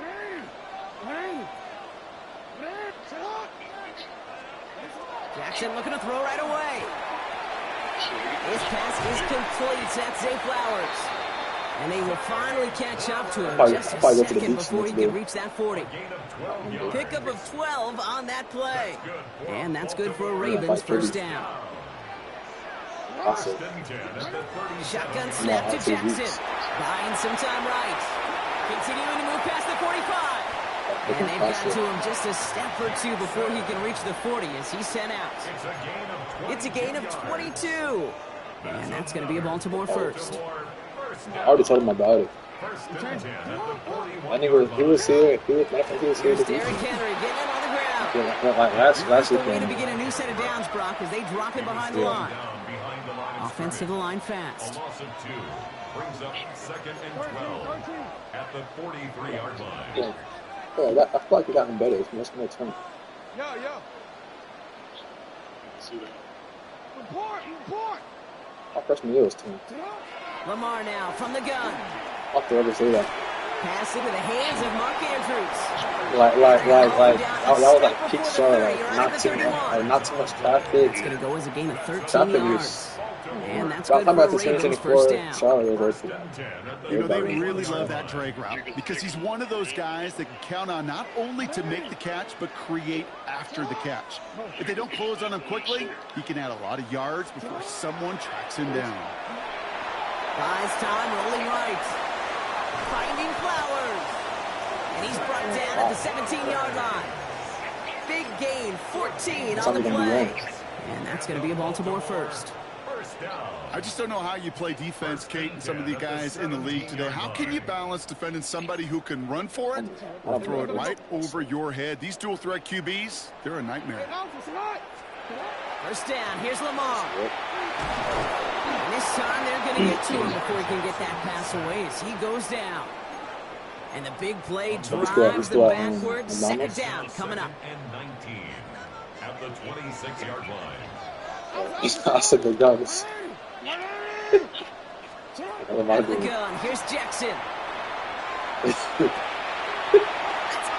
Jackson looking to throw right away. His pass is complete. That's Zay Flowers. And they will finally catch up to him just a second before he can reach that 40. Pickup of 12 on that play. And that's good for a Ravens 1st down. Awesome. Shotgun snap to Jackson. Buying some time right. Continuing to move past the 45. And they've got to him just a step or two before he can reach the 40 as he's sent out. It's a gain of 22. And that's going to be a Baltimore 1st. I already told him about it. I think he was here. He was here. Derrick Henry getting it on the ground. Yeah, like last weekend. weekend. To begin a new set of downs, Brock, as they drop it behind the line. Offensive line fast. A loss of 2 brings up 2nd and 12 at the 43-yard line. Yeah, I feel like he gotten better. It's much more turn. See that? Our freshman year was 10. Lamar now from the gun. I'll forever say that. Pass into the hands of Mark Andrews. That was like peak star, like not too much traffic. It's going to go as a gain of 13 yards. And that's good for a Ravens 1st down. Charlotte was You know, they really love that drag route because he's one of those guys that can count on not only to make the catch, but create after the catch. If they don't close on him quickly, he can add a lot of yards before someone tracks him down. Buys time, rolling right. Finding Flowers. And he's brought down at the 17-yard line. Big gain, 14 on the play. And that's going to be a Baltimore 1st. I just don't know how you play defense, Kate, and some of the guys in the league today. How can you balance defending somebody who can run for it or throw it right over your head? These dual-threat QBs, they're a nightmare. 1st down, here's Lamar. And this time they're going to get to him before he can get that pass away as he goes down. And the big play drives them backwards. 2nd down coming up. And 19 at the 26-yard line. I said the guns. At the gun, here's Jackson. It's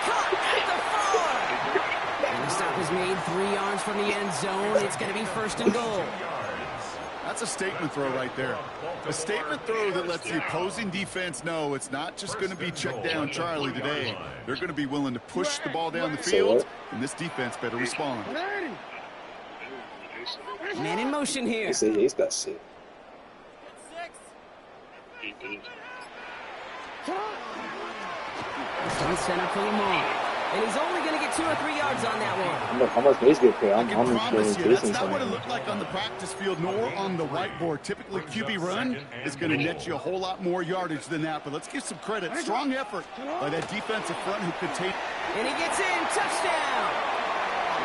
caught at the 4. And the stop is made 3 yards from the end zone. It's going to be 1st and goal. That's a statement throw right there. A statement throw that lets the opposing defense know it's not just going to be check down Charlie today. They're going to be willing to push the ball down the field, and this defense better respond. Man in motion here. He's got sick. One center for Lamar. And he's only going to get 2 or 3 yards on that one. How much base get paid? I can promise you, that's not what it looked like on the practice field nor on the whiteboard. Typically, QB run is going to net you a whole lot more yardage than that. But let's give some credit. Strong effort by that defensive front who could take. And he gets in. Touchdown.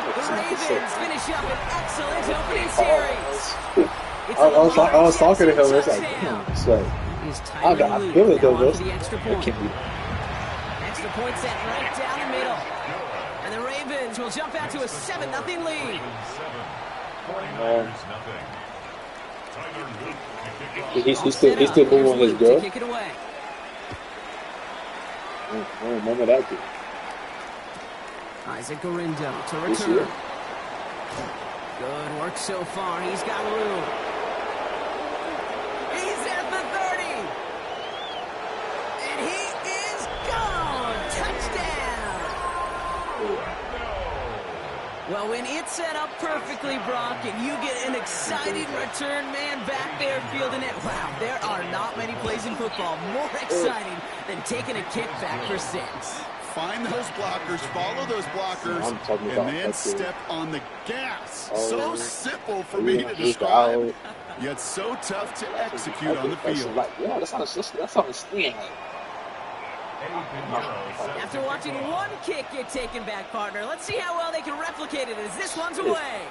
The Ravens finish up an excellent opening series. I was talking to him. It's like, it's like, I feel it though, bro. Extra point set right down the middle. And the Ravens will jump out to a 7-0 lead. He's still moving on his girl. Kick it away. Remember that dude. Isaac Gorindo to return. Good work so far. He's got room. He's at the 30. And he is gone. Touchdown. Well, when it's set up perfectly, Brock, and you get an exciting return man back there fielding it, wow, there are not many plays in football more exciting than taking a kick back for 6. Find those blockers, follow those blockers, and then step on the gas. So simple for me to describe, yet so tough to execute on the field. Yeah, that's on the steam. After watching one kick get taken back, partner, let's see how well they can replicate it as this one's away.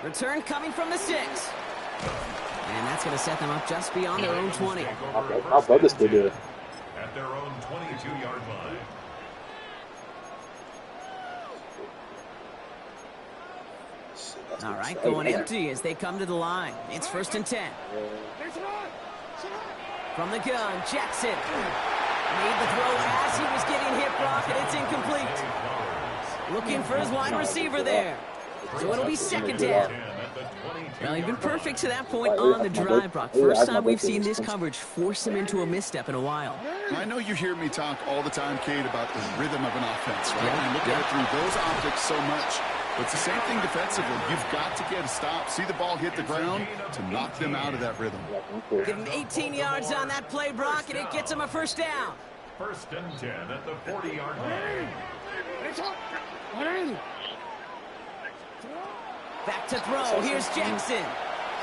Return coming from the 6. And that's going to set them up just beyond their own 20. My brother's still there. At their own 22-yard line. All right, going empty as they come to the line. It's 1st and 10. From the gun, Jackson made the throw as he was getting hit, Brock, and it's incomplete. Looking for his wide receiver there. So it'll be 2nd down. Well, he's been perfect to that point on the drive, Brock. First time we've seen this coverage force him into a misstep in a while. I know you hear me talk all the time, Kate, about the rhythm of an offense, right? You look at it through those optics so much. But it's the same thing defensively. You've got to get a stop, see the ball hit the ground to knock them out of that rhythm. Give him 18 yards on that play, Brock, and it gets him a 1st down. 1st and 10 at the 40-yard line. Back to throw. Here's Jackson.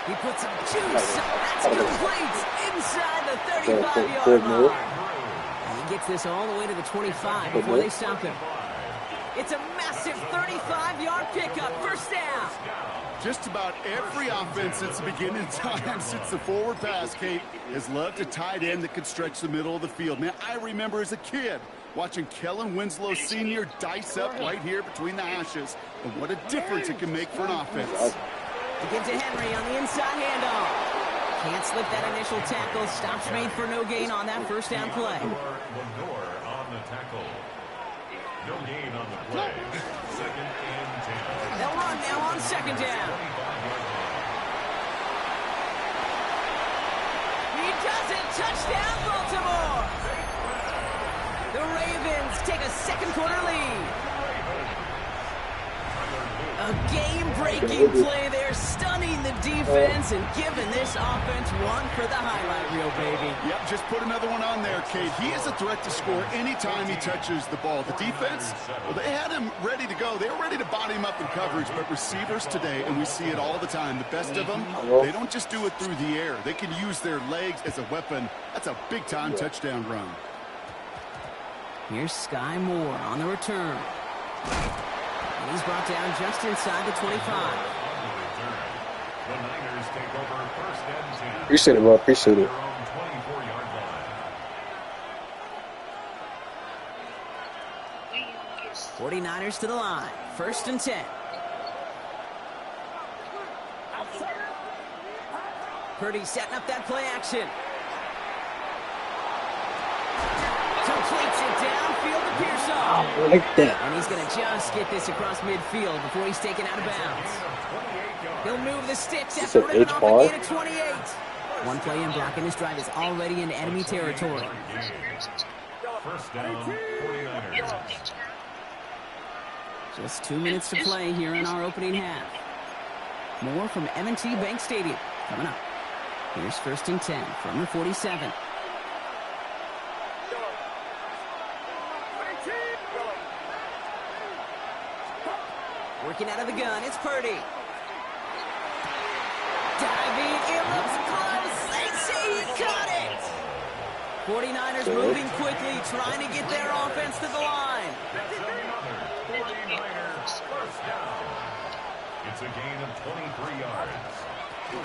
He puts some juice. That's complete inside the 35-yard line. And he gets this all the way to the 25 before they stop him. It's a massive 35-yard pickup. 1st down. Just about every offense since the beginning of time, since the forward pass, Kate, has loved a tight end that could stretch the middle of the field. Man, I remember as a kid watching Kellen Winslow Sr. dice up right here between the hashes. And what a difference it can make for an offense. To give to Henry on the inside handoff. Can't slip that initial tackle. Stops made for no gain on that 1st down play. Lenore on the tackle. No gain on the play. 2nd and 10. They'll run now on 2nd down. He does it. Touchdown, Baltimore. The Ravens take a 2nd quarter lead. A game-breaking play there, stunning the defense and giving this offense one for the highlight reel, baby. Yep, just put another one on there, Kate. He is a threat to score anytime he touches the ball. The defense, well, they had him ready to go. They were ready to body him up in coverage, but receivers today, and we see it all the time, the best of them, they don't just do it through the air. They can use their legs as a weapon. That's a big-time touchdown run. Here's Sky Moore on the return. And he's brought down just inside the 25. The Niners take over 1st and 10. Appreciate it, bro. Appreciate it. 24-yard line. 49ers to the line. 1st and 10. Purdy setting up that play action. Completes it downfield to Pearson. Oh, like that. And he's going to just get this across midfield before he's taken out of bounds. He'll move the sticks after ripping off a gain of 28. One play in blocking this drive is already in enemy territory. 1st down, 49ers. Just 2 minutes to play here in our opening half. More from M&T Bank Stadium coming up. Here's 1st and 10 from the 47. Working out of the gun, it's Purdy. Diving, it looks close. They say he caught it. 49ers moving quickly, trying to get their offense to the line. That's another 49ers 1st down. It's a gain of 23 yards.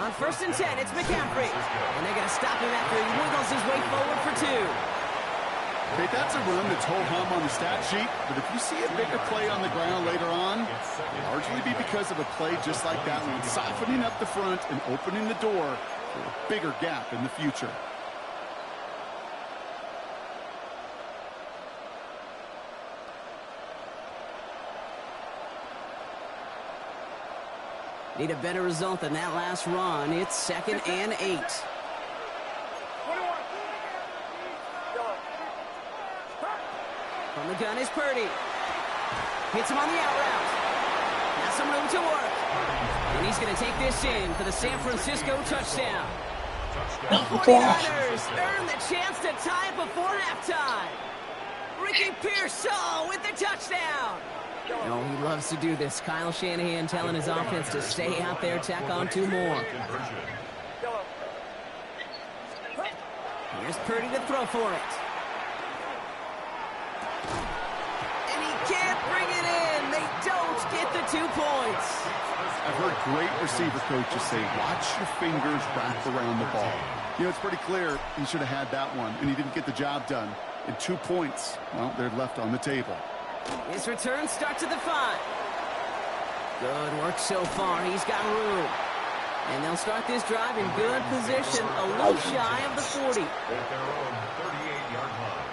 On 1st and 10, it's McCaffrey. And they're going to stop him after he wiggles his way forward for 2. Okay, that's a run that's ho-hum on the stat sheet, but if you see a bigger play on the ground later on, it'll largely be because of a play just like that one, softening up the front and opening the door for a bigger gap in the future. Need a better result than that last run. It's 2nd and 8. From the gun is Purdy. Hits him on the out route. Has some room to work. And he's going to take this in for the San Francisco touchdown. The 49ers earn the chance to tie it before halftime. Ricky Pearsall with the touchdown. Oh, he loves to do this. Kyle Shanahan telling his offense to stay out there, tack on 2 more. Here's Purdy to throw for it. And he can't bring it in. They don't get get the 2 points. I've heard great receiver coaches say, watch your fingers wrap around the ball. You know, it's pretty clear he should have had that one, and he didn't get the job done. And 2 points, well, they're left on the table. His return starts at the 5. Good work so far. He's got room. And they'll start this drive in good position, a little shy of the 40. At their own 38-yard line.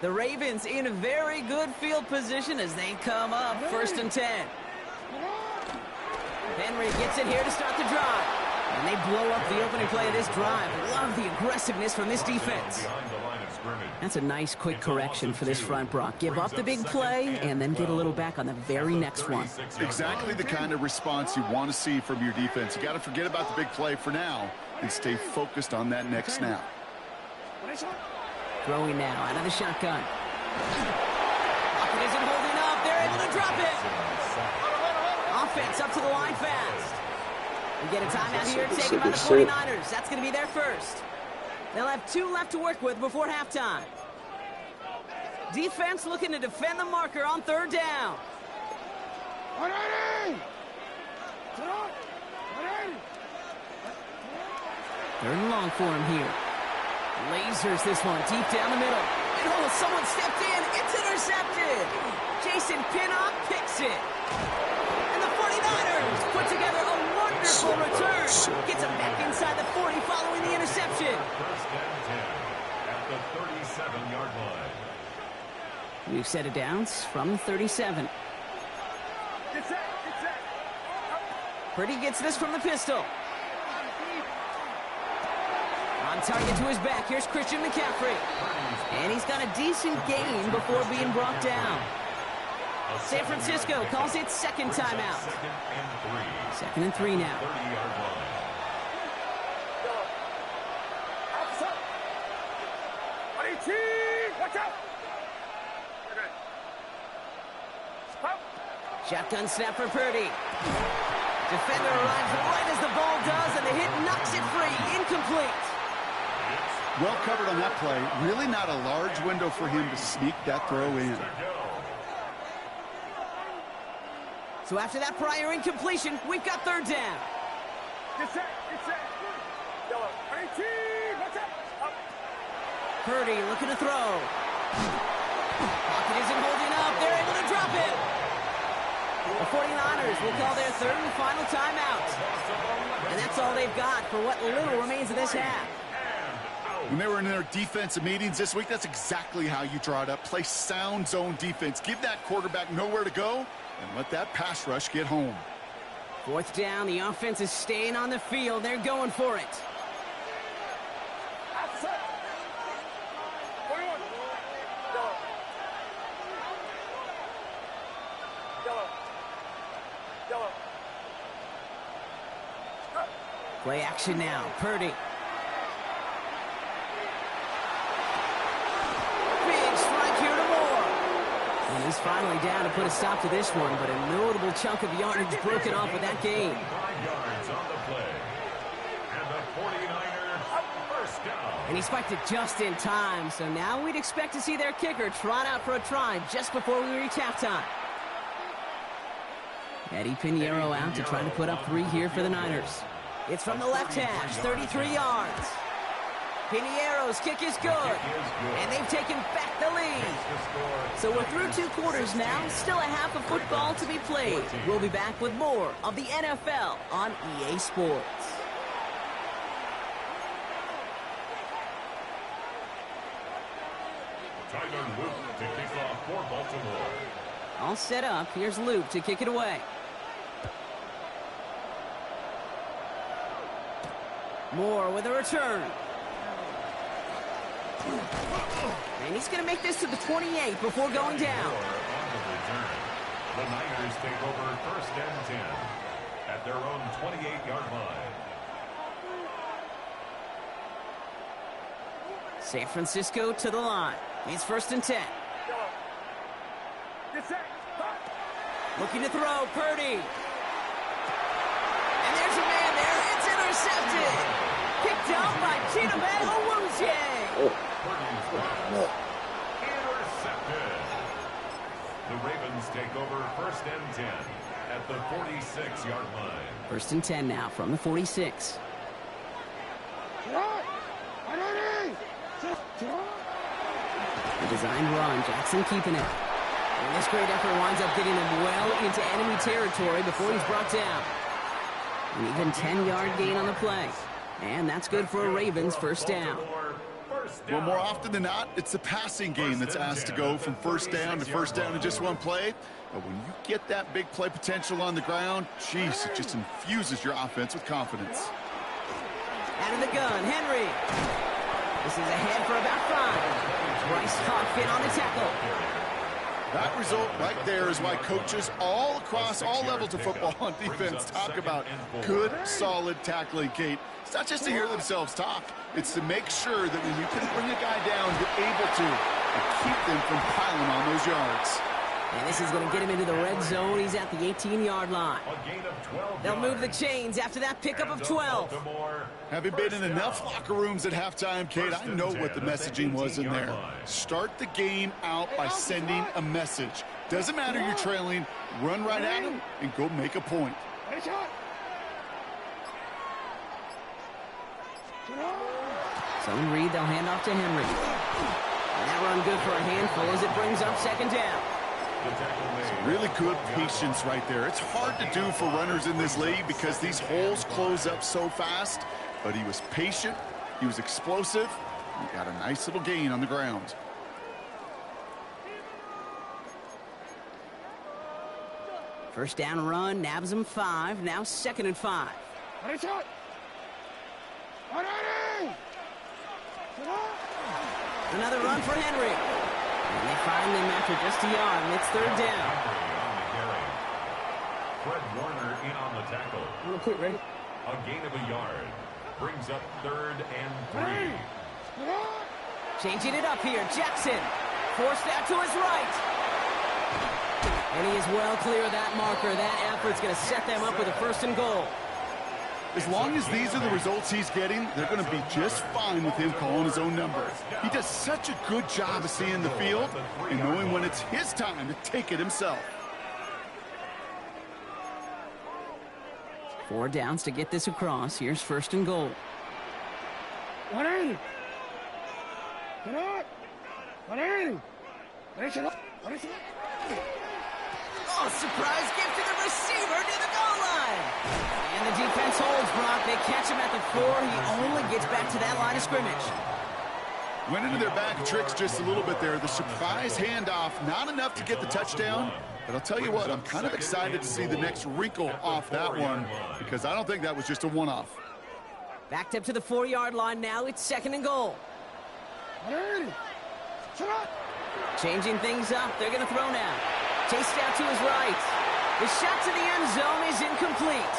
The Ravens in a very good field position as they come up 1st and 10. Henry gets it here to start the drive. And they blow up the opening play of this drive. Love the aggressiveness from this defense. That's a nice quick correction for this front, Brock. Give up the big play and then get a little back on the very next one. Exactly the kind of response you want to see from your defense. You got to forget about the big play for now and stay focused on that next snap. Throwing now out of the shotgun. Pocket isn't holding up. They're able to drop it. Offense up to the line fast. We get a timeout here taken by the 49ers. That's going to be their first. They'll have 2 left to work with before halftime. Defense looking to defend the marker on 3rd down. 3rd and long for him here. Lasers this one deep down the middle. And oh, someone stepped in. It's intercepted. Jason Pinnock picks it. And the 49ers put together a wonderful return. Gets him back inside the 40 following the interception. 1st and 10 at the 37-yard line. We've set it down from 37. Purdy gets this from the pistol. On target to his back. Here's Christian McCaffrey. And he's got a decent gain before being brought down. San Francisco calls it 2nd timeout. 2nd and 3 now. 30-yard line. Shotgun snap for Purdy. Defender arrives right as the ball does, and the hit knocks it free. Incomplete. Well covered on that play. Really not a large window for him to sneak that throw in. So after that prior incompletion, we've got 3rd down. Purdy looking to throw. Pocket isn't holding up. They're able to drop it. The 49ers will call their 3rd and final timeout. And that's all they've got for what little remains of this half. When they were in their defensive meetings this week, that's exactly how you draw it up. Play sound zone defense. Give that quarterback nowhere to go and let that pass rush get home. 4th down. The offense is staying on the field. They're going for it. Play action now. Purdy. Big strike here to Moore. And he's finally down to put a stop to this one, but a notable chunk of yardage broken off with that gain. 5 yards on the play. And the 49ers first down. And he spiked it just in time, so now we'd expect to see their kicker trot out for a try just before we reach halftime. Eddie Pinheiro out to try to put up 3 here for the Niners. It's from the left hash, 33 yards. Pinheiro's kick is good, and they've taken back the lead. So we're through 2 quarters now, still a half of football to be played. We'll be back with more of the NFL on EA Sports. Tyler Luke to kick off for Baltimore. All set up. Here's Luke to kick it away. Moore with a return. And he's going to make this to the 28 before going down. The Niners take over 1st and 10 at their own 28-yard line. San Francisco to the line. It's 1st and 10. Looking to throw, Purdy. And there's a man there. It's intercepted. Picked up by Chidobe Awuzie. Intercepted. The Ravens take over 1st and 10 at the 46-yard line. 1st and 10 now from the 46. The designed run, Jackson keeping it. And this great effort winds up getting him well into enemy territory before he's brought down. An even 10-yard gain on the play. And that's good for a Ravens 1st down. Well, more often than not, it's the passing game that's asked to go from 1st down to 1st down in just one play. But when you get that big play potential on the ground, geez, it just infuses your offense with confidence. Out of the gun, Henry. This is ahead for about 5. Bryce Hawk in on the tackle. That result right there is why coaches all across all levels of football on defense talk about good, solid tackling, Kate. It's not just to hear themselves talk. It's to make sure that when you can bring a guy down, you're able to and keep them from piling on those yards. And this is going to get him into the red zone. He's at the 18-yard line. They'll move the chains after that pickup of 12. Having been in enough locker rooms at halftime, Kate, I know what the messaging was in there. Start the game out by sending a message. Doesn't matter you're trailing, run right at him and go make a point. Zone read, they'll hand off to Henry. And that run good for a handful as it brings up 2nd down. Really good patience right there. It's hard to do for runners in this league because these holes close up so fast. But he was patient, he was explosive, he got a nice little gain on the ground. First down run, nabs him 5, now 2nd and 5. Another run for Henry. And they find him after just a yard, and it's 3rd down. Fred Warner in on the tackle. Real quick, ready? A gain of a yard. Brings up 3rd and 3. Changing it up here, Jackson. Forced out to his right. And he is well clear of that marker. That effort's going to set them up with a 1st and goal. As long as these are the results he's getting, they're going to be just fine with him calling his own number. He does such a good job of seeing the field and knowing when it's his time to take it himself. 4 downs to get this across. Here's 1st and goal. Oh, surprise gift to the receiver near the goal line. And the defense holds, Brock. They catch him at the 4. He only gets back to that line of scrimmage. Went into their bag of tricks just a little bit there. The surprise handoff, not enough to get the touchdown. But I'll tell you what, I'm kind of excited to see the next wrinkle off that one because I don't think that was just a one-off. Backed up to the 4-yard line now. It's 2nd and goal. Changing things up. They're going to throw now. Chased out to his right. The shot to the end zone is incomplete.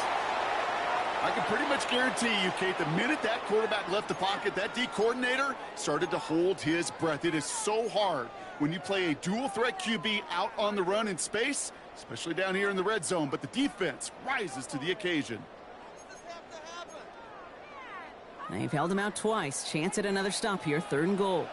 I can pretty much guarantee you, Kate, the minute that quarterback left the pocket, that D coordinator started to hold his breath. It is so hard when you play a dual-threat QB out on the run in space, especially down here in the red zone, but the defense rises to the occasion. They've held him out twice. Chance at another stop here. 3rd and goal.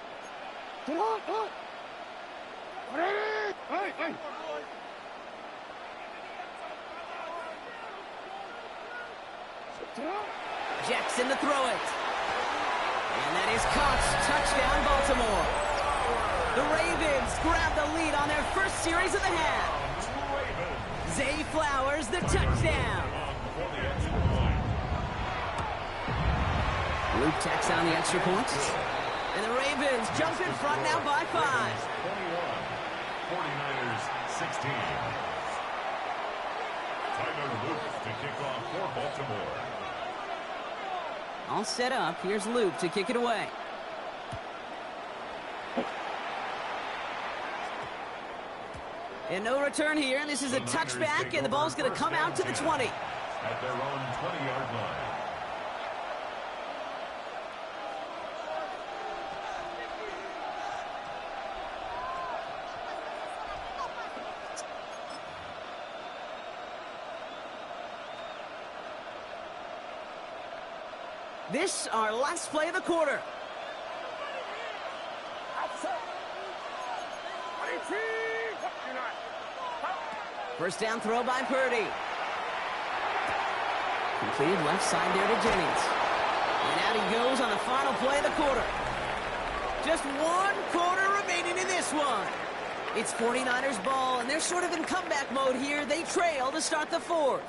Jackson to throw it. And that is caught. Touchdown, Baltimore. The Ravens grab the lead on their first series of the half. Zay Flowers, the touchdown. Luke tacks on the extra point. And the Ravens jump in front now by 5. 49ers 16. Tyler Luke to kick off for Baltimore. All set up. Here's Luke to kick it away. And no return here. This is a touchback, and the ball's going to come out to the 20. At their own 20-yard line. This, our last play of the quarter. First down throw by Purdy. Completed left side there to Jennings. And out he goes on the final play of the quarter. Just 1 quarter remaining in this one. It's 49ers ball, and they're sort of in comeback mode here. They trail to start the fourth.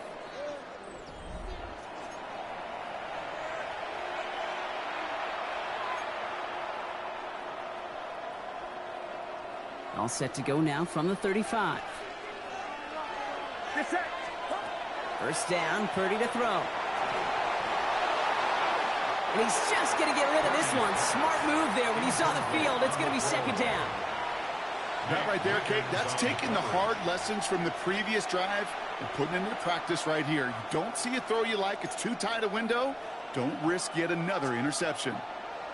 All set to go now from the 35. First down, Purdy to throw. And he's just going to get rid of this one. Smart move there. When he saw the field, it's going to be second down. That right there, Kate, that's taking the hard lessons from the previous drive and putting it into practice right here. You don't see a throw you like. It's too tight a window. Don't risk yet another interception.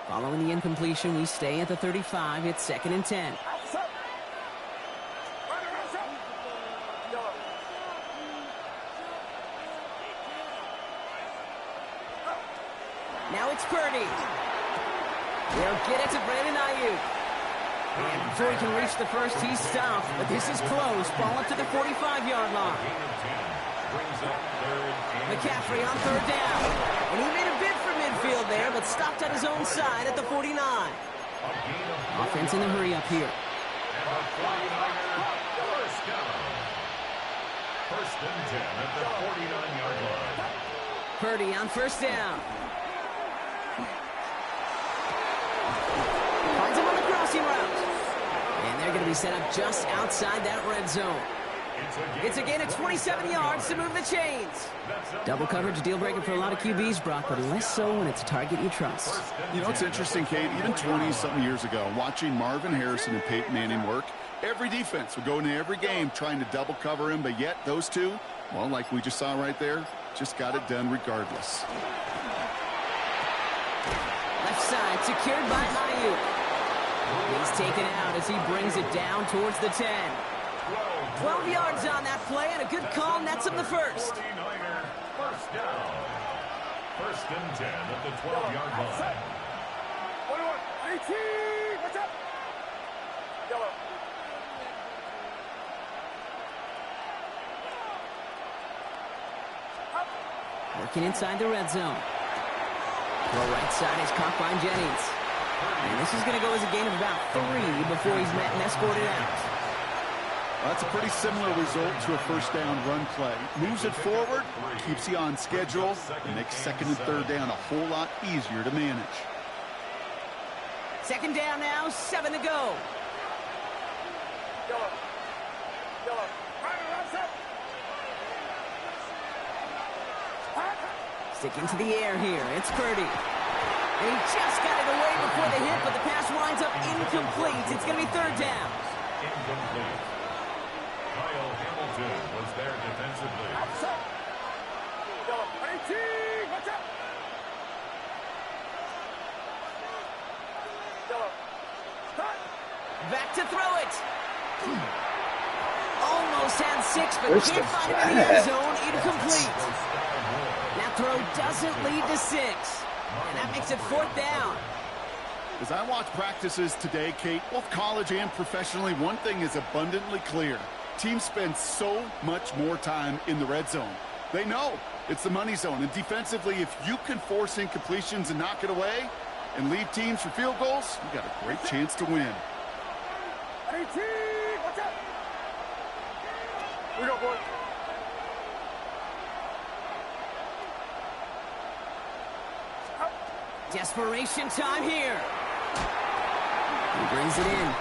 Following the incompletion, we stay at the 35. It's 2nd and 10. Now it's Purdy. They'll get it to Brandon Ayuk. And before he can reach the first, he's stopped. But this is close. Ball up to the 45-yard line. McCaffrey on 3rd down. And he made a bid for midfield there, but stopped at his own side at the 49. Offense in the hurry up here. First and 10 at the 49-yard line. Purdy on 1st down. Finds him on the crossing route. And they're going to be set up just outside that red zone. It's a gain of 27 yards to move the chains. Double coverage deal breaker for a lot of QBs, Brock, but less so when it's a target you trust. You know, it's interesting, Kate, even 20-something years ago, watching Marvin Harrison and Peyton Manning work, every defense would go into every game trying to double cover him, but yet those two, well, like we just saw right there, just got it done regardless. Left side secured by Ayuk. He's taken out as he brings it down towards the 10. 12 yards on that play, and a good call nets him the first. 49er first down. First and 10 at the 12-yard line. 18, what's up? Yellow. Working inside the red zone. Throw right side is caught by Jennings. And this is going to go as a gain of about 3 before he's met and escorted out. Well, that's a pretty similar result to a first down run play. Moves it forward, keeps you on schedule, and makes 2nd and 3rd down a whole lot easier to manage. 2nd down now, 7 to go. Yellow. Yellow. Sticking to the air here, it's Purdy. And he just got it away before the hit, but the pass winds up incomplete. It's going to be 3rd down. Incomplete. Kyle Hamilton was there defensively. Yellow. 18, what's up? Yellow. Back to throw it. Almost had 6, but can't find him in the end zone. Incomplete. That throw doesn't lead to 6. And that makes it 4th down. As I watch practices today, Kate, both college and professionally, one thing is abundantly clear. Teams spend so much more time in the red zone. They know it's the money zone. And defensively, if you can force incompletions and knock it away and leave teams for field goals, you got a great chance to win. 18, what's up? We go, boy. Desperation time here. He brings it in.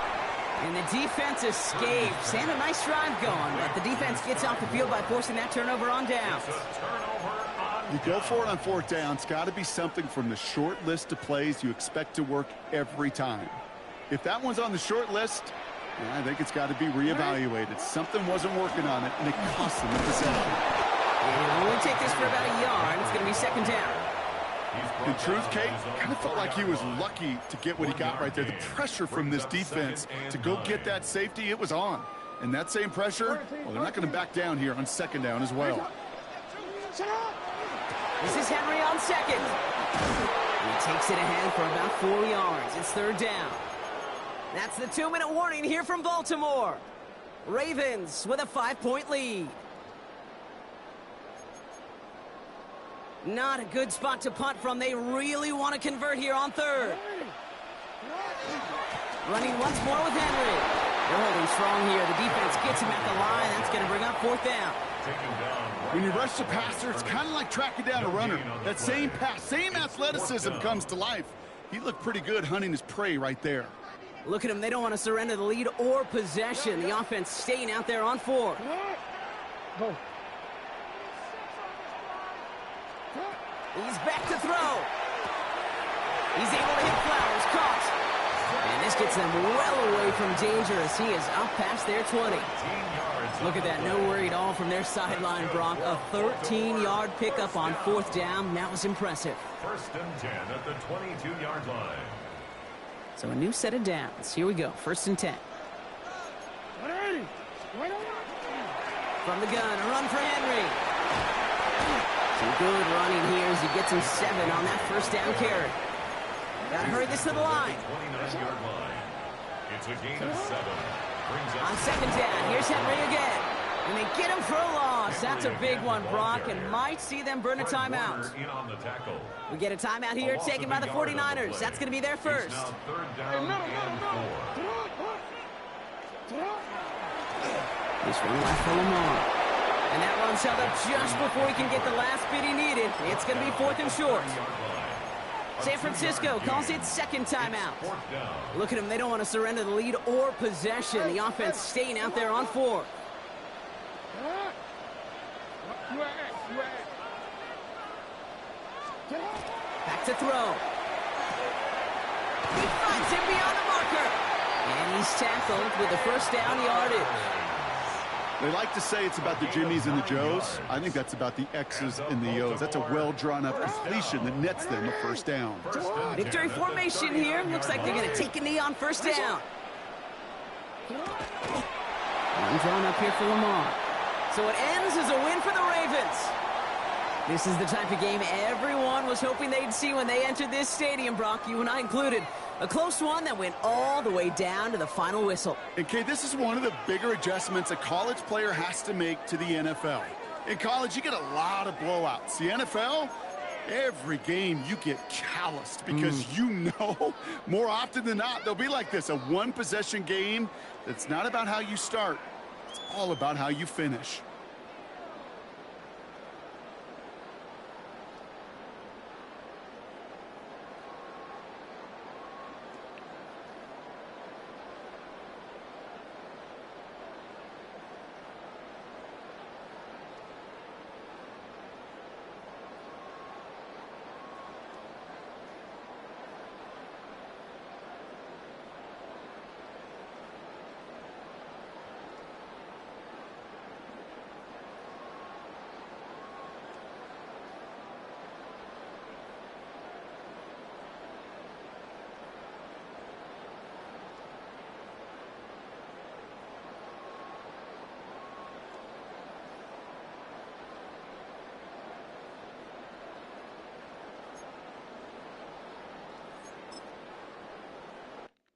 And the defense escapes. And a nice drive going, but the defense gets off the field by forcing that turnover on downs. You go for it on 4th down. It's got to be something from the short list of plays you expect to work every time. If that one's on the short list, I think it's got to be reevaluated. Something wasn't working on it, and it cost them the possession. And it'll only take this for about a yard. It's going to be 2nd down. In truth, Kate, kind of felt like he was lucky to get what he got right there. The pressure from this defense to go get that safety, it was on. And that same pressure, well, they're not going to back down here on 2nd down as well. This is Henry on 2nd. He takes it ahead for about 4 yards. It's 3rd down. That's the 2-minute warning here from Baltimore. Ravens with a 5-point lead. Not a good spot to punt from. They really want to convert here on third. Running once more with Henry. They're holding strong here. The defense gets him at the line. That's going to bring up 4th down. When you rush the passer, it's kind of like tracking down a runner. That same pass, same athleticism comes to life. He looked pretty good hunting his prey right there. Look at him. They don't want to surrender the lead or possession. The offense staying out there on 4. He's back to throw. He's able to hit Flowers. Caught. And this gets them well away from danger as he is up past their 20. Look at that. No worry at all from their sideline, Brock. A 13-yard pickup on 4th down. That was impressive. 1st and 10 at the 22-yard line. So a new set of downs. Here we go. 1st and 10. From the gun, a run for Henry. Some good running here as he gets him 7 on that 1st down carry. Gotta hurry this to the line. 29-yard line. It's a gain of 7. On 2nd down, here's Henry again. And they get him for a loss. That's a big one, Brock, and might see them burn a timeout. We get a timeout here taken by the 49ers. That's going to be their first. Now 3rd down and 4. This one left for Lamar. And that one's held up just before he can get the last bit he needed. It's going to be 4th and short. San Francisco calls it 2nd timeout. Look at them. They don't want to surrender the lead or possession. The offense staying out there on 4. Back to throw. He finds him beyond the marker. And he's tackled with the 1st down yardage. They like to say it's about the Jimmies and the Joes. I think that's about the X's and the O's. That's a well-drawn-up completion that nets them a 1st down. Victory formation here. Looks like they're going to take a knee on 1st down. One drawn up here for Lamar. So it ends as a win for the Ravens. This is the type of game everyone was hoping they'd see when they entered this stadium, Brock, you and I included. A close one that went all the way down to the final whistle. And, Kay, this is one of the bigger adjustments a college player has to make to the NFL. In college, you get a lot of blowouts. The NFL, every game you get calloused because you know more often than not they'll be like this, a one-possession game that's not about how you start. It's all about how you finish.